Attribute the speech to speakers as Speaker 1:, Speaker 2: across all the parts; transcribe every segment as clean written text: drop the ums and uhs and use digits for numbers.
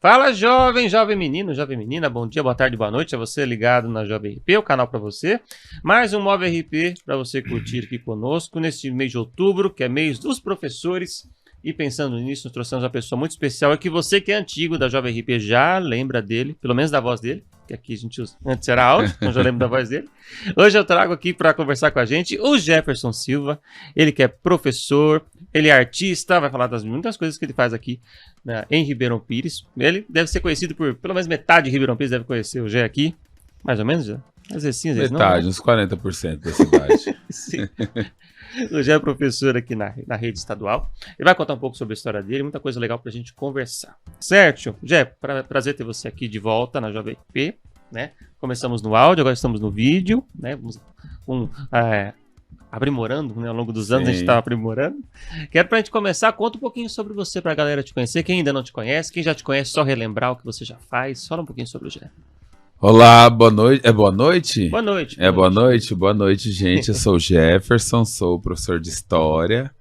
Speaker 1: Fala, jovem menino, jovem menina, bom dia, boa tarde, boa noite a você ligado na Jovem RP, o canal para você. Mais um Móvel RP para você curtir aqui conosco neste mês de outubro, que é mês dos professores. E pensando nisso, nós trouxemos uma pessoa muito especial, é que você que é antigo da Jovem RP já lembra dele, pelo menos da voz dele, que aqui a gente antes era áudio, então já lembro da voz dele. Hoje eu trago aqui para conversar com a gente o Jefferson Silva, ele que é professor, ele é artista, vai falar das muitas coisas que ele faz aqui em Ribeirão Pires. Ele deve ser conhecido por, pelo menos metade de Ribeirão Pires deve conhecer o Gé aqui, mais ou menos, já. Às vezes sim, às vezes não.
Speaker 2: Metade, uns 40% da cidade.
Speaker 1: Sim. O Gé é professor aqui na rede estadual. Ele vai contar um pouco sobre a história dele, muita coisa legal pra gente conversar. Certo? Gé, prazer ter você aqui de volta na Jovem RP, né? Começamos no áudio, agora estamos no vídeo, né? Aprimorando, né? Ao longo dos anos. Sim. A gente estava aprimorando. Quero pra gente começar, conta um pouquinho sobre você pra galera te conhecer. Quem ainda não te conhece, quem já te conhece, só relembrar o que você já faz. Fala um pouquinho sobre o Gé.
Speaker 2: Olá, boa noite. É boa noite?
Speaker 1: Boa noite.
Speaker 2: Boa noite, gente. Eu sou o Jefferson, sou professor de História.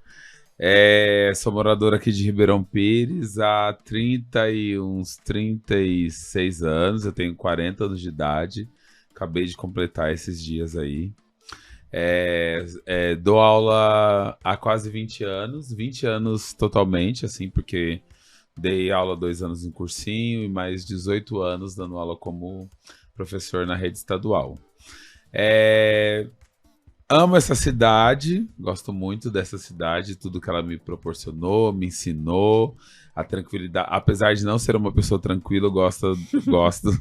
Speaker 2: Sou morador aqui de Ribeirão Pires há 36 anos. Eu tenho 40 anos de idade. Acabei de completar esses dias aí. Dou aula há quase 20 anos totalmente, assim, porque dei aula 2 anos em cursinho e mais 18 anos dando aula como professor na rede estadual. Amo essa cidade, gosto muito dessa cidade, tudo que ela me proporcionou, me ensinou, a tranquilidade. Apesar de não ser uma pessoa tranquila, eu gosto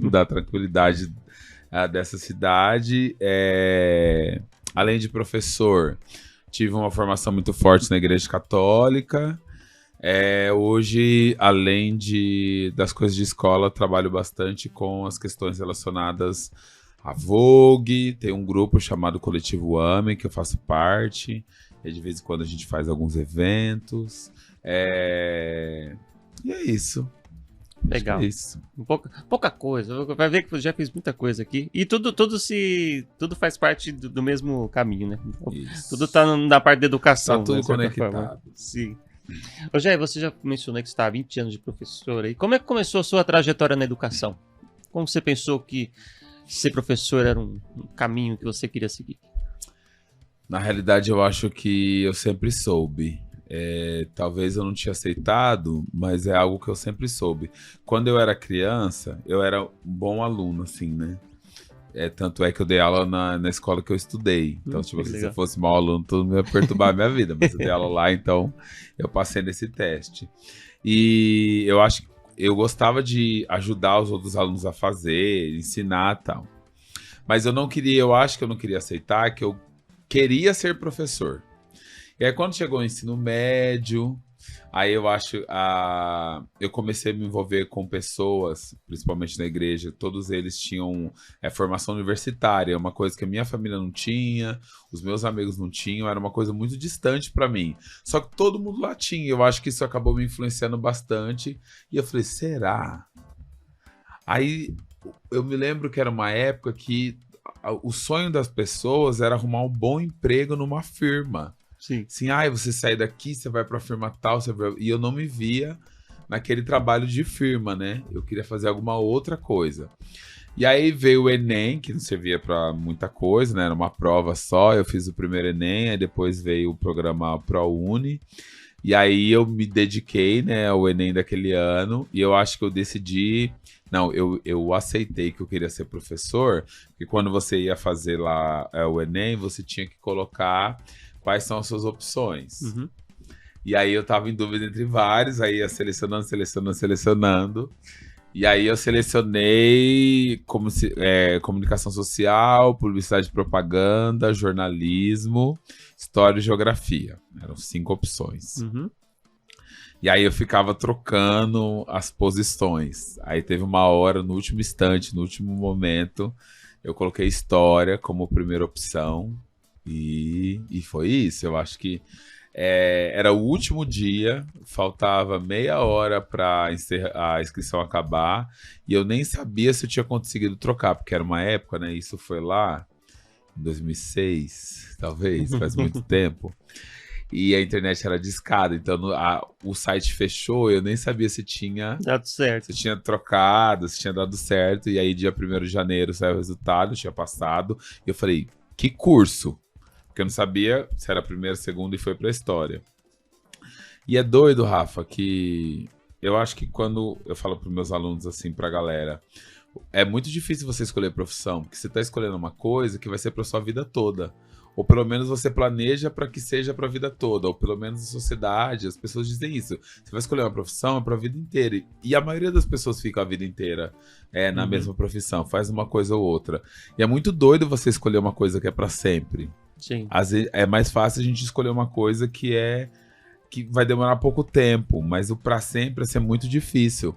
Speaker 2: da tranquilidade dessa cidade. Além de professor, tive uma formação muito forte na Igreja Católica. Hoje, além das coisas de escola, trabalho bastante com as questões relacionadas à Vogue. Tem um grupo chamado Coletivo AME, que eu faço parte. E de vez em quando a gente faz alguns eventos. E é isso.
Speaker 1: Legal.
Speaker 2: Isso.
Speaker 1: Pouca coisa. Vai ver que já fez muita coisa aqui. E tudo faz parte do mesmo caminho, né? Isso. Tudo tá na parte da educação.
Speaker 2: Tá tudo conectado.
Speaker 1: Forma. Sim. Ô, Jair, você já mencionou que você está há 20 anos de professor aí. Como é que começou a sua trajetória na educação? Como você pensou que ser professor era um caminho que você queria seguir?
Speaker 2: Na realidade, eu acho que eu sempre soube. Talvez eu não tinha aceitado, mas é algo que eu sempre soube. Quando eu era criança, eu era um bom aluno, assim, né? Tanto é que eu dei aula na escola que eu estudei. Então, tipo assim, se eu fosse mau aluno, tudo me ia perturbar a minha vida. Mas eu dei aula lá, então eu passei nesse teste. E eu acho que eu gostava de ajudar os outros alunos a fazer, ensinar e tal. Mas eu acho que eu não queria aceitar que eu queria ser professor. E aí, quando chegou o ensino médio, aí eu comecei a me envolver com pessoas, principalmente na igreja, todos eles tinham formação universitária, uma coisa que a minha família não tinha, os meus amigos não tinham, era uma coisa muito distante para mim. Só que todo mundo lá tinha, eu acho que isso acabou me influenciando bastante, e eu falei, será? Aí eu me lembro que era uma época que o sonho das pessoas era arrumar um bom emprego numa firma.
Speaker 1: Sim.
Speaker 2: Assim, você sai daqui, você vai pra firma tal, e eu não me via naquele trabalho de firma, né? Eu queria fazer alguma outra coisa. E aí veio o Enem, que não servia pra muita coisa, né? Era uma prova só, eu fiz o primeiro Enem, aí depois veio o programa ProUni, e aí eu me dediquei, né, ao Enem daquele ano, e eu acho que eu decidi... Não, eu aceitei que eu queria ser professor, porque quando você ia fazer lá o Enem, você tinha que colocar... quais são as suas opções.
Speaker 1: Uhum.
Speaker 2: E aí eu tava em dúvida entre vários, aí ia selecionando. E aí eu selecionei comunicação social, publicidade e propaganda, jornalismo, história e geografia. Eram 5 opções.
Speaker 1: Uhum.
Speaker 2: E aí eu ficava trocando as posições. Aí teve uma hora, no último instante, no último momento, eu coloquei história como primeira opção. E foi isso. Eu acho que era o último dia, faltava meia hora para a inscrição acabar, e eu nem sabia se eu tinha conseguido trocar, porque era uma época, né? Isso foi lá em 2006, talvez, faz muito tempo. E a internet era discada, então o site fechou, eu nem sabia se tinha
Speaker 1: Dado certo.
Speaker 2: se tinha trocado, se tinha dado certo. E aí, dia 1º de janeiro, saiu o resultado, tinha passado. E eu falei, que curso? Porque eu não sabia se era primeiro, segundo e foi pra história. E é doido, Rafa, que eu acho que quando eu falo pros meus alunos, assim, pra galera, é muito difícil você escolher profissão, porque você tá escolhendo uma coisa que vai ser pra sua vida toda. Ou pelo menos você planeja para que seja para a vida toda, ou pelo menos a sociedade, as pessoas dizem isso. Você vai escolher uma profissão é para a vida inteira. E a maioria das pessoas fica a vida inteira na mesma profissão, faz uma coisa ou outra. E é muito doido você escolher uma coisa que é para sempre.
Speaker 1: Sim.
Speaker 2: Às vezes é mais fácil a gente escolher uma coisa que vai demorar pouco tempo, mas o para sempre é muito difícil.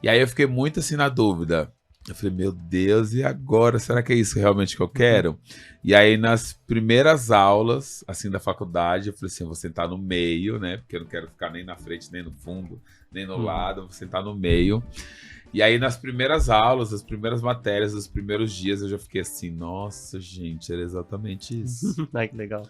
Speaker 2: E aí eu fiquei muito assim na dúvida. Eu falei, meu Deus, e agora? Será que é isso realmente que eu quero? E aí, nas primeiras aulas, assim, da faculdade, eu falei assim, eu vou sentar no meio, né? Porque eu não quero ficar nem na frente, nem no fundo, nem no lado, eu vou sentar no meio. E aí, nas primeiras aulas, as primeiras matérias, os primeiros dias, eu já fiquei assim, nossa, gente, era exatamente isso.
Speaker 1: Ai, que legal.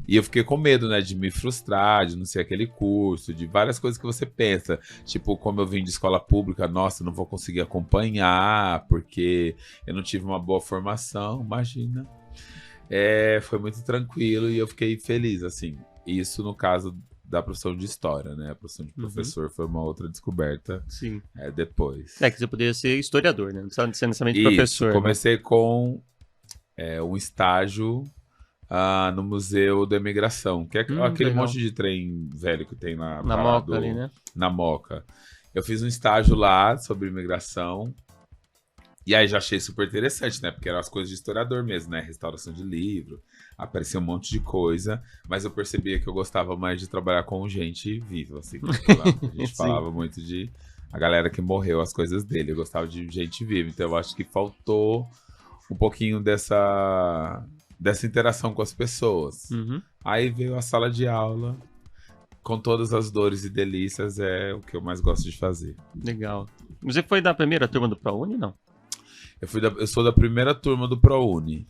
Speaker 2: E eu fiquei com medo, né, de me frustrar, de não ser aquele curso, de várias coisas que você pensa. Tipo, como eu vim de escola pública, nossa, não vou conseguir acompanhar, porque eu não tive uma boa formação, imagina. Foi muito tranquilo e eu fiquei feliz, assim. Isso no caso da profissão de história, né? A profissão de professor foi uma outra descoberta.
Speaker 1: Sim.
Speaker 2: Depois.
Speaker 1: Que você poderia ser historiador, né? Não precisava ser necessariamente
Speaker 2: Isso,
Speaker 1: professor.
Speaker 2: comecei com um estágio no Museu da Imigração, que é aquele
Speaker 1: legal.
Speaker 2: monte de trem velho que tem na
Speaker 1: Moca ali, né?
Speaker 2: Na Moca. Eu fiz um estágio lá sobre imigração. E aí já achei super interessante, né? Porque eram as coisas de historiador mesmo, né? Restauração de livro, aparecia um monte de coisa, mas eu percebia que eu gostava mais de trabalhar com gente viva, assim. A gente falava muito de a galera que morreu, as coisas dele. Eu gostava de gente viva, então eu acho que faltou um pouquinho dessa interação com as pessoas. Aí veio a sala de aula, com todas as dores e delícias, é o que eu mais gosto de fazer.
Speaker 1: Legal. Você foi da primeira turma do ProUni, não?
Speaker 2: Eu sou da primeira turma do ProUni.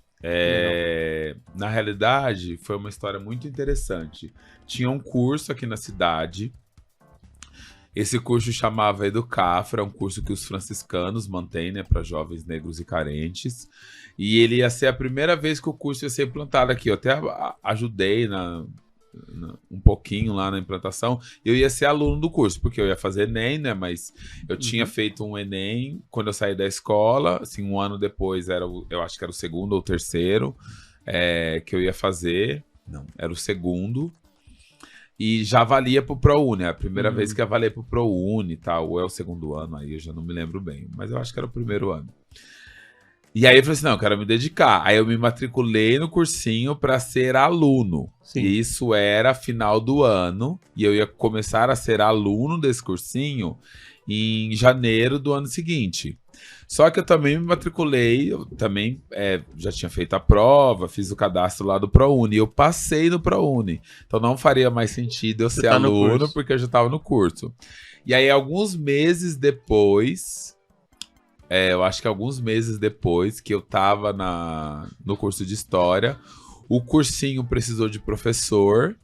Speaker 2: Na realidade, foi uma história muito interessante. Tinha um curso aqui na cidade. Esse curso chamava Educafra, é um curso que os franciscanos mantêm, né, para jovens negros e carentes. E ele ia ser a primeira vez que o curso ia ser implantado aqui. Eu até ajudei um pouquinho lá na implantação. Eu ia ser aluno do curso, porque eu ia fazer Enem, né? Mas eu tinha feito um Enem quando eu saí da escola. Assim, um ano depois, eu acho que era o segundo ou terceiro que eu ia fazer. Não, era o segundo. E já valia pro ProUni. A primeira vez que eu valia pro ProUni e tal. Ou é o segundo ano, aí eu já não me lembro bem. Mas eu acho que era o primeiro ano. E aí eu falei assim, não, eu quero me dedicar. Aí eu me matriculei no cursinho para ser aluno.
Speaker 1: Sim.
Speaker 2: E isso era final do ano. E eu ia começar a ser aluno desse cursinho em janeiro do ano seguinte. Só que eu também me matriculei, eu também já tinha feito a prova, fiz o cadastro lá do ProUni. Eu passei no ProUni. Então não faria mais sentido eu ser aluno, porque eu já estava no curso. E aí alguns meses depois... eu acho que alguns meses depois que eu tava no curso de História, o cursinho precisou de professor.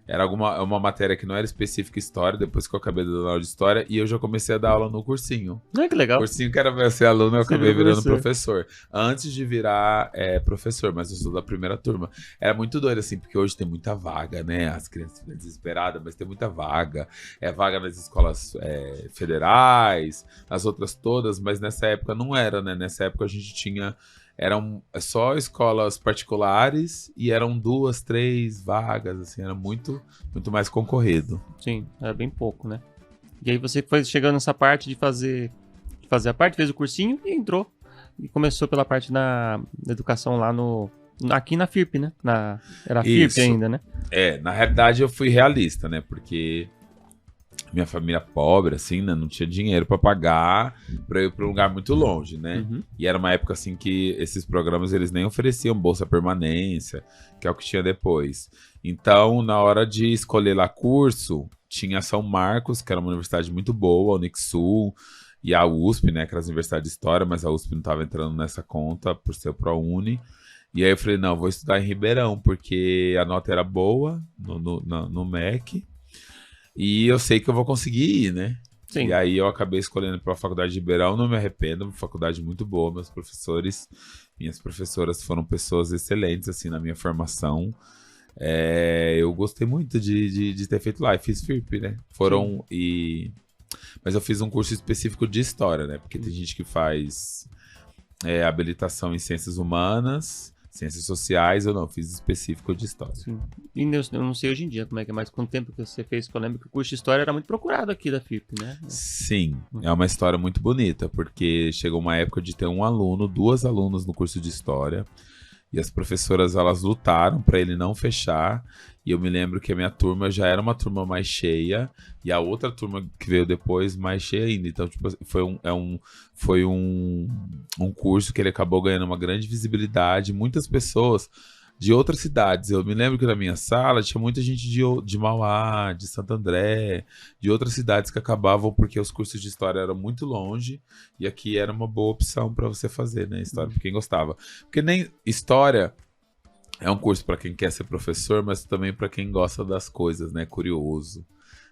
Speaker 2: Era uma matéria que não era específica História, depois que eu acabei dando aula de História, e eu já comecei a dar aula no cursinho.
Speaker 1: Que legal.
Speaker 2: O cursinho que era pra ser aluno, eu acabei virando professor. Antes de virar professor, mas eu sou da primeira turma. Era muito doido, assim, porque hoje tem muita vaga, né? As crianças ficam desesperadas, mas tem muita vaga. Vaga nas escolas federais, as outras todas, mas nessa época não era, né? Nessa época a gente tinha... Eram só escolas particulares e eram 2, 3 vagas, assim, era muito, muito mais concorrido.
Speaker 1: Sim, era bem pouco, né? E aí você foi chegando nessa parte de fazer a parte, fez o cursinho e entrou. E começou pela parte da educação lá aqui na FIRP, né? Era a FIRP ainda, né?
Speaker 2: Na realidade eu fui realista, né? Porque minha família pobre, assim, né? Não tinha dinheiro para pagar para eu ir para um lugar muito longe, né? E era uma época, assim, que esses programas, eles nem ofereciam bolsa permanência, que é o que tinha depois. Então, na hora de escolher lá curso, tinha São Marcos, que era uma universidade muito boa, a Unixul e a USP, né? Que era as universidades de história, mas a USP não estava entrando nessa conta por ser o ProUni. E aí eu falei, não, vou estudar em Ribeirão, porque a nota era boa no MEC, e eu sei que eu vou conseguir ir, né?
Speaker 1: Sim.
Speaker 2: E aí eu acabei escolhendo para a Faculdade de Ribeirão, não me arrependo, uma faculdade muito boa, minhas professoras foram pessoas excelentes, assim, na minha formação. Eu gostei muito de ter feito lá, e fiz FIRP, né? Mas eu fiz um curso específico de História, né? Porque tem gente que faz habilitação em Ciências Humanas, Ciências Sociais, eu não, fiz específico de História.
Speaker 1: Sim. E eu não sei hoje em dia como é que é, mas com o tempo que você fez, que eu lembro que o curso de História era muito procurado aqui da FIP, né?
Speaker 2: Sim, é uma história muito bonita, porque chegou uma época de ter duas alunas no curso de História, e as professoras, elas lutaram para ele não fechar, e eu me lembro que a minha turma já era uma turma mais cheia, e a outra turma que veio depois mais cheia ainda. Então, tipo, foi um curso que ele acabou ganhando uma grande visibilidade, muitas pessoas de outras cidades. Eu me lembro que na minha sala tinha muita gente de Mauá, de Santo André, de outras cidades que acabavam porque os cursos de história eram muito longe e aqui era uma boa opção para você fazer, né? História para quem gostava. Porque nem história é um curso para quem quer ser professor, mas também para quem gosta das coisas, né? Curioso.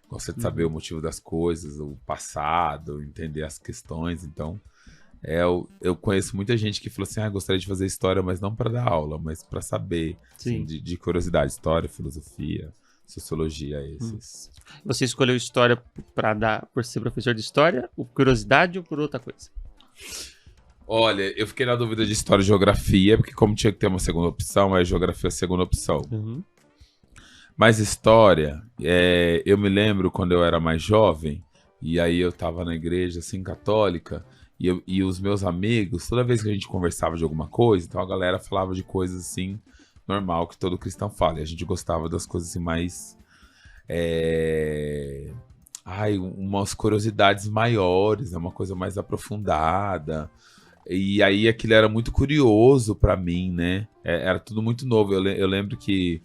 Speaker 2: Gosta de saber o motivo das coisas, o passado, entender as questões. Então, eu conheço muita gente que falou assim, gostaria de fazer história, mas não para dar aula, mas para saber, assim, de curiosidade, história, filosofia, sociologia, esses.
Speaker 1: Você escolheu história por ser professor de história, por curiosidade ou por outra coisa?
Speaker 2: Olha, eu fiquei na dúvida de história e geografia, porque como tinha que ter uma segunda opção, a geografia é a segunda opção.
Speaker 1: Uhum.
Speaker 2: Mas história, eu me lembro quando eu era mais jovem, e aí eu tava na igreja, assim, católica, e os meus amigos, toda vez que a gente conversava de alguma coisa, então a galera falava de coisas assim, normal, que todo cristão fala. E a gente gostava das coisas assim mais... umas curiosidades maiores, uma coisa mais aprofundada. E aí aquilo era muito curioso pra mim, né? Era tudo muito novo. Eu lembro que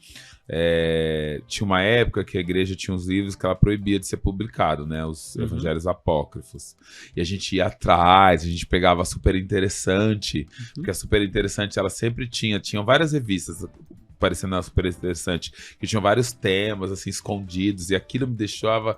Speaker 2: tinha uma época que a igreja tinha uns livros que ela proibia de ser publicado, né? Os evangelhos apócrifos. E a gente ia atrás, a gente pegava a Super Interessante, porque a Super Interessante ela sempre tinham várias revistas parecendo na Super Interessante, que tinham vários temas assim escondidos, e aquilo me deixava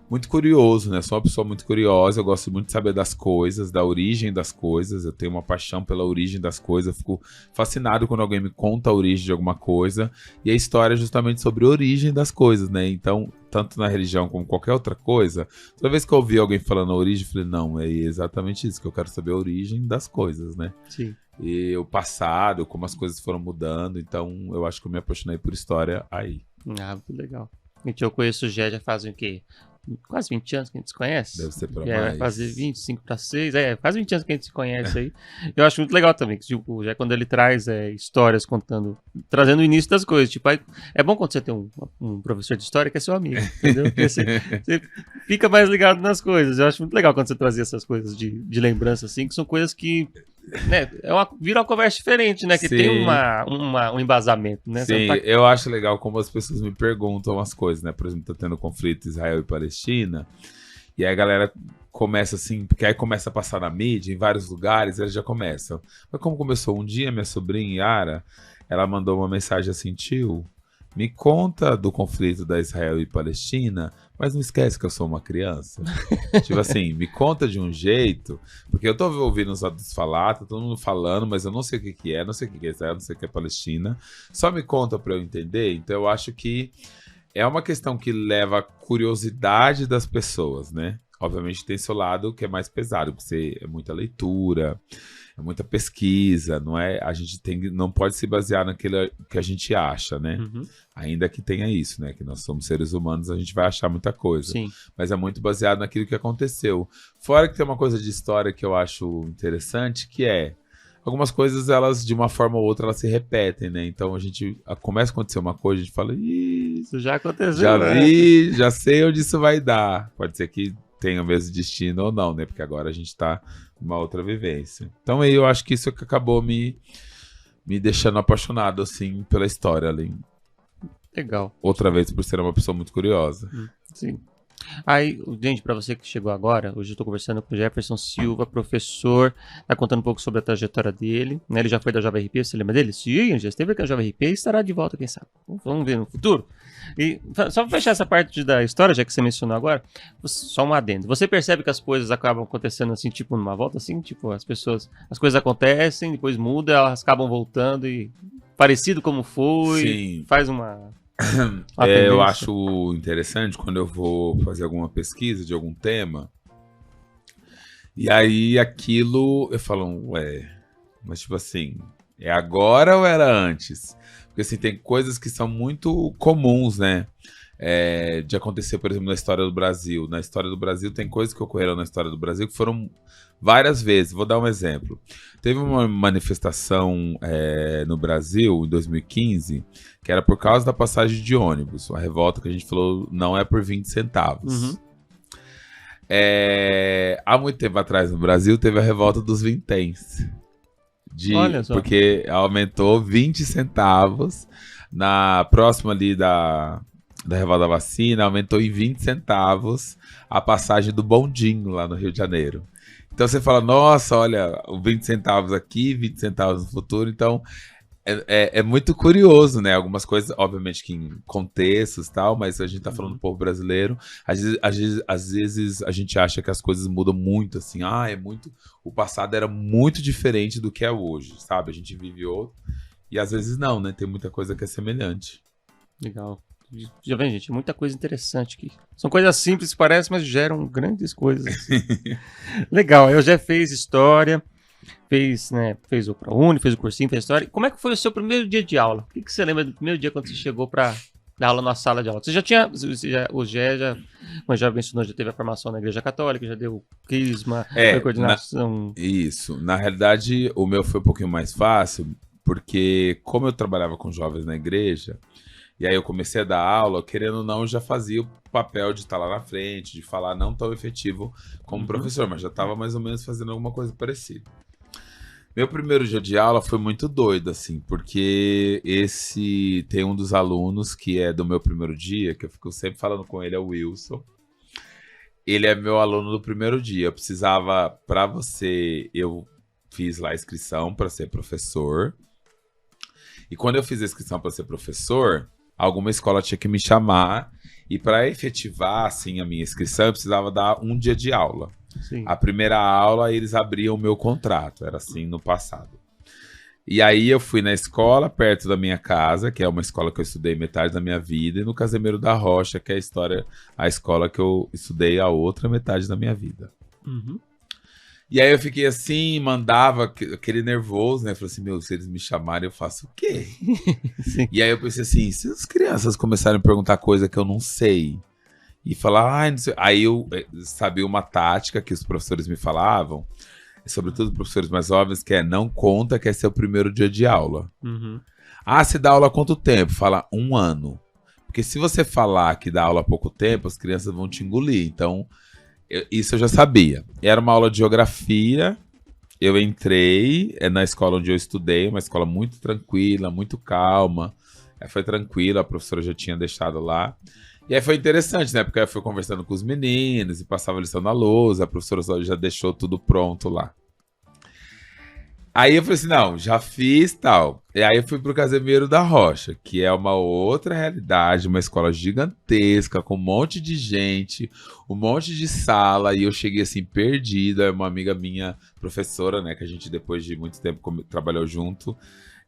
Speaker 2: muito curioso, né? Sou uma pessoa muito curiosa, eu gosto muito de saber das coisas, da origem das coisas, eu tenho uma paixão pela origem das coisas, eu fico fascinado quando alguém me conta a origem de alguma coisa, e a história é justamente sobre a origem das coisas, né? Então, tanto na religião como qualquer outra coisa, toda vez que eu ouvi alguém falando a origem, eu falei, não, é exatamente isso, que eu quero saber a origem das coisas, né?
Speaker 1: Sim.
Speaker 2: E o passado, como as coisas foram mudando, então eu acho que eu me apaixonei por história aí.
Speaker 1: Muito legal. Gente, eu conheço o Gé já fazem o quê? Quase 20 anos que a gente se conhece.
Speaker 2: Deve ser pra
Speaker 1: Vai
Speaker 2: mais.
Speaker 1: fazer 25 para 6. Quase 20 anos que a gente se conhece aí. Eu acho muito legal também, que tipo, já quando ele traz histórias trazendo o início das coisas. Tipo, é bom quando você tem um professor de história que é seu amigo, entendeu? Porque você fica mais ligado nas coisas. Eu acho muito legal quando você trazia essas coisas de lembrança, assim, que são coisas que, né, vira uma conversa diferente, né? Que
Speaker 2: Sim.
Speaker 1: tem um embasamento, né?
Speaker 2: Sim, eu acho legal como as pessoas me perguntam as coisas, né? Por exemplo, tá tendo conflito Israel e Palestina, e aí a galera começa assim, porque aí começa a passar na mídia, em vários lugares, eles já começam. Mas como começou um dia, minha sobrinha Yara, ela mandou uma mensagem assim, tio, me conta do conflito da Israel e Palestina, mas não esquece que eu sou uma criança. Tipo assim, me conta de um jeito, porque eu tô ouvindo os adultos falar, tá todo mundo falando, mas eu não sei o que é, não sei o que é Israel, não sei o que é Palestina. Só me conta pra eu entender. Então eu acho que é uma questão que leva a curiosidade das pessoas, né? Obviamente tem seu lado que é mais pesado, porque é muita leitura, é muita pesquisa, não é? A gente não pode se basear naquilo que a gente acha, né? Ainda que tenha isso, né? Que nós somos seres humanos, a gente vai achar muita coisa.
Speaker 1: Sim.
Speaker 2: Mas é muito baseado naquilo que aconteceu. Fora que tem uma coisa de história que eu acho interessante, que algumas coisas, elas, de uma forma ou outra, elas se repetem, né? Então a gente começa a acontecer uma coisa, a gente fala, isso
Speaker 1: já aconteceu.
Speaker 2: Já vi, já sei onde isso vai dar. Pode ser que tenha o mesmo destino ou não, né? Porque agora a gente tá numa outra vivência. Então aí eu acho que isso que acabou me deixando apaixonado, assim, pela história ali.
Speaker 1: Legal.
Speaker 2: Outra vez por ser uma pessoa muito curiosa.
Speaker 1: Sim. Aí, gente, para você que chegou agora, hoje eu estou conversando com o Jefferson Silva, professor, tá contando um pouco sobre a trajetória dele, né? Ele já foi da Jovem RP, você lembra dele? Sim, já esteve aqui na Jovem RP e estará de volta, quem sabe. Vamos ver no futuro. E só para fechar essa parte da história, já que você mencionou agora, só um adendo. Você percebe que as coisas acabam acontecendo assim, tipo numa volta, assim, tipo as coisas acontecem, depois muda, elas acabam voltando e parecido como foi,
Speaker 2: Sim.
Speaker 1: faz uma
Speaker 2: Eu
Speaker 1: tendência.
Speaker 2: acho interessante quando eu vou fazer alguma pesquisa de algum tema, e aí aquilo eu falo, ué, mas tipo assim, é agora ou era antes? Porque assim, tem coisas que são muito comuns, né? De acontecer, por exemplo, na história do Brasil. Na história do Brasil, tem coisas que ocorreram na história do Brasil que foram várias vezes. Vou dar um exemplo. Teve uma manifestação no Brasil, em 2015, que era por causa da passagem de ônibus. A revolta que a gente falou não é por 20 centavos.
Speaker 1: Uhum.
Speaker 2: Há muito tempo atrás no Brasil teve a revolta dos vinténs.
Speaker 1: Olha só.
Speaker 2: Porque aumentou 20 centavos na próxima ali da revolta da vacina, aumentou em 20 centavos a passagem do bondinho lá no Rio de Janeiro. Então você fala, nossa, olha, 20 centavos aqui, 20 centavos no futuro. Então é muito curioso, né? Algumas coisas, obviamente, que em contextos e tal, mas a gente tá falando do povo brasileiro. Às vezes a gente acha que as coisas mudam muito, assim. O passado era muito diferente do que é hoje, sabe? A gente vive outro. E às vezes não, né? Tem muita coisa que é semelhante.
Speaker 1: Legal. Já vem, gente, muita coisa interessante aqui. São coisas simples, parecem, mas geram grandes coisas. Legal, eu já fez história, fez o ProUni, fez o cursinho, fez história. Como é que foi o seu primeiro dia de aula? O que você lembra do primeiro dia quando você chegou para dar aula na sala de aula? Você já tinha, como já mencionou, já teve a formação na Igreja Católica, já deu crisma, foi coordenação.
Speaker 2: Isso, na realidade o meu foi um pouquinho mais fácil, porque como eu trabalhava com jovens na igreja, e aí eu comecei a dar aula, querendo ou não, eu já fazia o papel de estar lá na frente, de falar não tão efetivo como professor, mas já estava mais ou menos fazendo alguma coisa parecida. Meu primeiro dia de aula foi muito doido, assim, porque tem um dos alunos que é do meu primeiro dia, que eu fico sempre falando com ele, é o Wilson. Ele é meu aluno do primeiro dia. Eu fiz lá a inscrição para ser professor. E quando eu fiz a inscrição para ser professor, alguma escola tinha que me chamar, e para efetivar assim, a minha inscrição, eu precisava dar um dia de aula.
Speaker 1: Sim.
Speaker 2: A primeira aula, eles abriam o meu contrato, era assim no passado. E aí eu fui na escola, perto da minha casa, que é uma escola que eu estudei metade da minha vida, e no Casimiro da Rocha, que é a escola que eu estudei a outra metade da minha vida.
Speaker 1: Uhum.
Speaker 2: E aí eu fiquei assim, mandava aquele nervoso, né? Falei assim, meu, se eles me chamarem, eu faço o quê?
Speaker 1: Sim.
Speaker 2: E aí eu pensei assim, se as crianças começarem a perguntar coisa que eu não sei, e falar, não sei. Aí eu sabia uma tática que os professores me falavam, sobretudo professores mais jovens, que é não conta que é seu primeiro dia de aula.
Speaker 1: Uhum.
Speaker 2: Você dá aula há quanto tempo? Fala 1 ano. Porque se você falar que dá aula há pouco tempo, as crianças vão te engolir. Então, isso eu já sabia. Era uma aula de geografia. Eu entrei na escola onde eu estudei, uma escola muito tranquila, muito calma. Foi tranquila, a professora já tinha deixado lá. E aí foi interessante, né? Porque eu fui conversando com os meninos e passava a lição na lousa, a professora já deixou tudo pronto lá. Aí eu falei assim, não, já fiz tal. E aí eu fui pro Casimiro da Rocha, que é uma outra realidade, uma escola gigantesca, com um monte de gente, um monte de sala, e eu cheguei assim, perdida. Uma amiga minha, professora, né, que a gente depois de muito tempo trabalhou junto,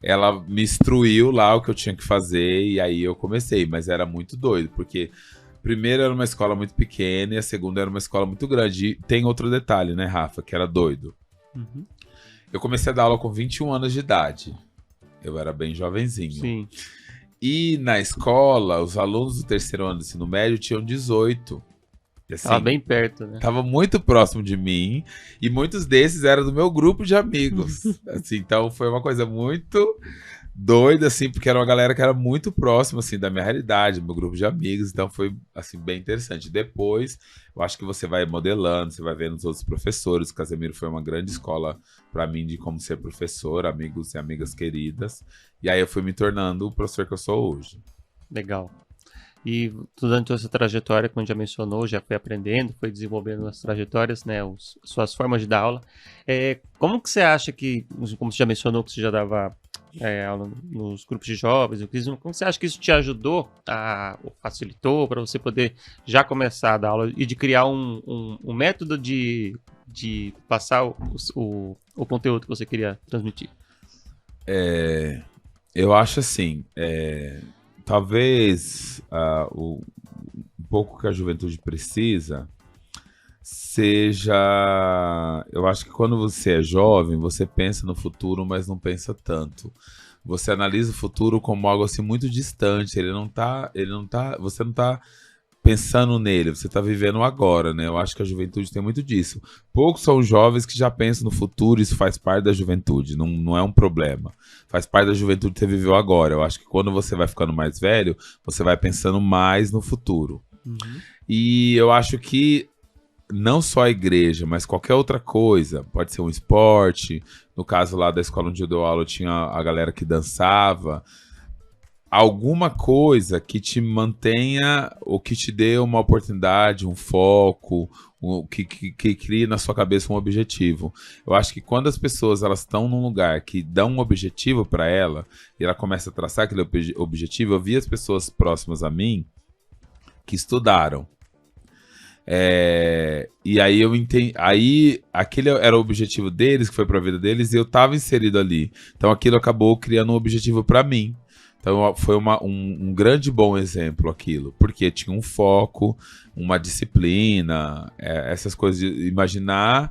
Speaker 2: ela me instruiu lá o que eu tinha que fazer, e aí eu comecei, mas era muito doido, porque primeiro era uma escola muito pequena, e a segunda era uma escola muito grande. E tem outro detalhe, né, Rafa, que era doido.
Speaker 1: Uhum.
Speaker 2: Eu comecei a dar aula com 21 anos de idade. Eu era bem jovenzinho.
Speaker 1: Sim.
Speaker 2: E na escola, os alunos do terceiro ano do ensino médio tinham 18. E, assim,
Speaker 1: Tava bem perto, né?
Speaker 2: Tava muito próximo de mim. E muitos desses eram do meu grupo de amigos. Assim, então foi uma coisa muito doida, assim, porque era uma galera que era muito próxima, assim, da minha realidade, do meu grupo de amigos. Então foi, assim, bem interessante. Depois, eu acho que você vai modelando, você vai vendo os outros professores. O Casimiro foi uma grande escola para mim de como ser professor, amigos e amigas queridas. E aí eu fui me tornando o professor que eu sou hoje.
Speaker 1: Legal. E durante essa trajetória, como já mencionou, já foi aprendendo, foi desenvolvendo as trajetórias, né, suas formas de dar aula. Como que você acha que, como você já mencionou, que você já dava aula nos grupos de jovens, como você acha que isso te ajudou, ou facilitou para você poder já começar a dar aula e de criar um método de passar o conteúdo que você queria transmitir?
Speaker 2: Eu acho assim, talvez um pouco que a juventude precisa seja... Eu acho que quando você é jovem, você pensa no futuro, mas não pensa tanto. Você analisa o futuro como algo assim muito distante. Você não tá pensando nele, você tá vivendo agora, né? Eu acho que a juventude tem muito disso. Poucos são jovens que já pensam no futuro, isso faz parte da juventude, não é um problema. Faz parte da juventude que você viveu agora. Eu acho que quando você vai ficando mais velho, você vai pensando mais no futuro.
Speaker 1: Uhum.
Speaker 2: E eu acho que não só a igreja, mas qualquer outra coisa, pode ser um esporte. No caso lá da escola onde eu dou aula, tinha a galera que dançava. Alguma coisa que te mantenha ou que te dê uma oportunidade, um foco, que crie na sua cabeça um objetivo. Eu acho que quando as pessoas elas estão num lugar que dá um objetivo para ela e ela começa a traçar aquele objetivo, eu vi as pessoas próximas a mim que estudaram. E aí eu entendi. Aí aquele era o objetivo deles, que foi para a vida deles, e eu estava inserido ali. Então aquilo acabou criando um objetivo para mim. Então foi um grande bom exemplo aquilo, porque tinha um foco, uma disciplina, essas coisas de imaginar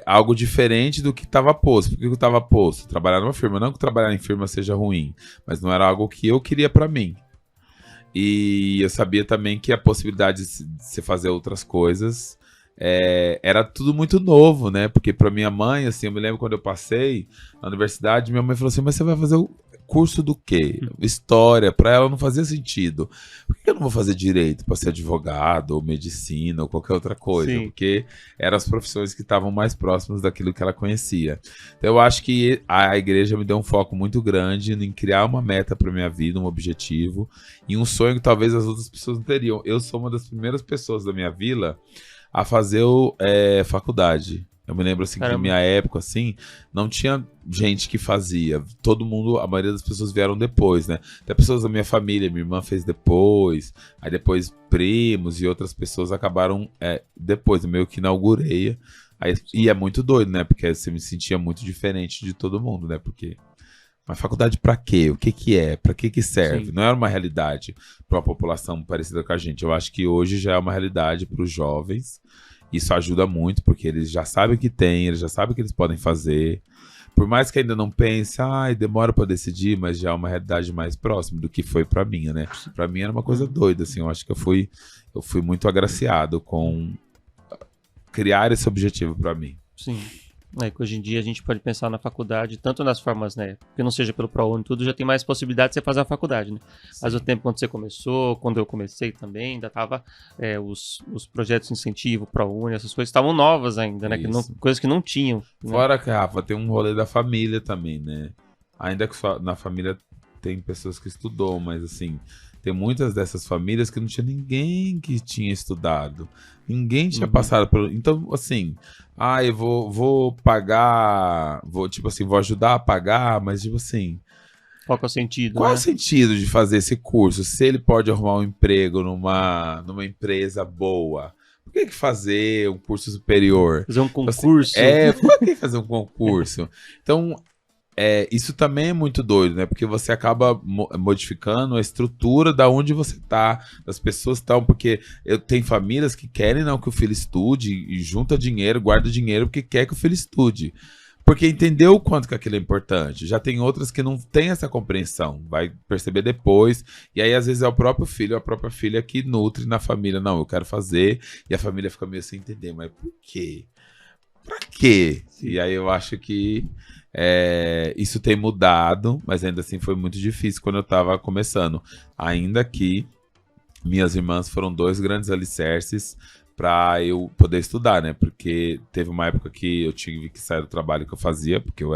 Speaker 2: algo diferente do que estava posto. Por que eu estava posto? Trabalhar numa firma. Não que trabalhar em firma seja ruim, mas não era algo que eu queria para mim. E eu sabia também que a possibilidade de se fazer outras coisas era tudo muito novo, né? Porque para minha mãe, assim, eu me lembro quando eu passei na universidade, minha mãe falou assim, mas você vai fazer o curso do quê? História. Para ela não fazia sentido. Por que eu não vou fazer direito para ser advogado ou medicina ou qualquer outra coisa?
Speaker 1: Sim.
Speaker 2: Porque eram as profissões que estavam mais próximas daquilo que ela conhecia. Então eu acho que a igreja me deu um foco muito grande em criar uma meta para minha vida, um objetivo e um sonho que talvez as outras pessoas não teriam. Eu sou uma das primeiras pessoas da minha vila a fazer faculdade. Eu me lembro assim que na minha época assim, não tinha gente que fazia. Todo mundo, a maioria das pessoas vieram depois, né? Até pessoas da minha família, minha irmã fez depois, aí depois primos e outras pessoas acabaram depois, eu meio que inaugurei. Aí, e é muito doido, né? Porque você me sentia muito diferente de todo mundo, né? Porque mas faculdade pra quê? O que que é? Pra que que serve?
Speaker 1: Sim.
Speaker 2: Não era uma realidade para uma população parecida com a gente. Eu acho que hoje já é uma realidade para os jovens. Isso ajuda muito, porque eles já sabem o que tem, eles já sabem o que eles podem fazer. Por mais que ainda não pense, demora para decidir, mas já é uma realidade mais próxima do que foi para mim, né? Para mim era uma coisa doida, assim. Eu acho que eu fui muito agraciado com criar esse objetivo para mim.
Speaker 1: Sim. Que hoje em dia a gente pode pensar na faculdade, tanto nas formas, né? Que não seja pelo ProUni, tudo já tem mais possibilidade de você fazer a faculdade, né?
Speaker 2: Sim.
Speaker 1: Mas o tempo quando você começou, quando eu comecei também, ainda tava os projetos de incentivo, ProUni, essas coisas estavam novas ainda, né? Coisas que não tinham. Né?
Speaker 2: Fora que, Rafa, tem um rolê da família também, né? Ainda que na família tem pessoas que estudou, mas assim, tem muitas dessas famílias que não tinha ninguém que tinha estudado. Ninguém tinha passado pelo... Então, assim, eu vou pagar, vou ajudar a pagar, mas tipo assim...
Speaker 1: Qual que é o sentido,
Speaker 2: Qual é
Speaker 1: né?
Speaker 2: o sentido de fazer esse curso? Se ele pode arrumar um emprego numa empresa boa, por que fazer um curso superior?
Speaker 1: Fazer um concurso.
Speaker 2: Por que fazer um concurso? Então... isso também é muito doido, né? Porque você acaba modificando a estrutura da onde você tá, das pessoas estão, porque tem famílias que querem não que o filho estude e junta dinheiro, guarda dinheiro porque quer que o filho estude. Porque entendeu o quanto que aquilo é importante. Já tem outras que não têm essa compreensão, vai perceber depois, e aí às vezes é o próprio filho ou a própria filha que nutre na família, não, eu quero fazer, e a família fica meio sem entender, mas por quê? Pra quê? Sim. E aí eu acho que isso tem mudado, mas ainda assim foi muito difícil quando eu estava começando. Ainda que minhas irmãs foram 2 grandes alicerces para eu poder estudar, né? Porque teve uma época que eu tive que sair do trabalho que eu fazia, porque eu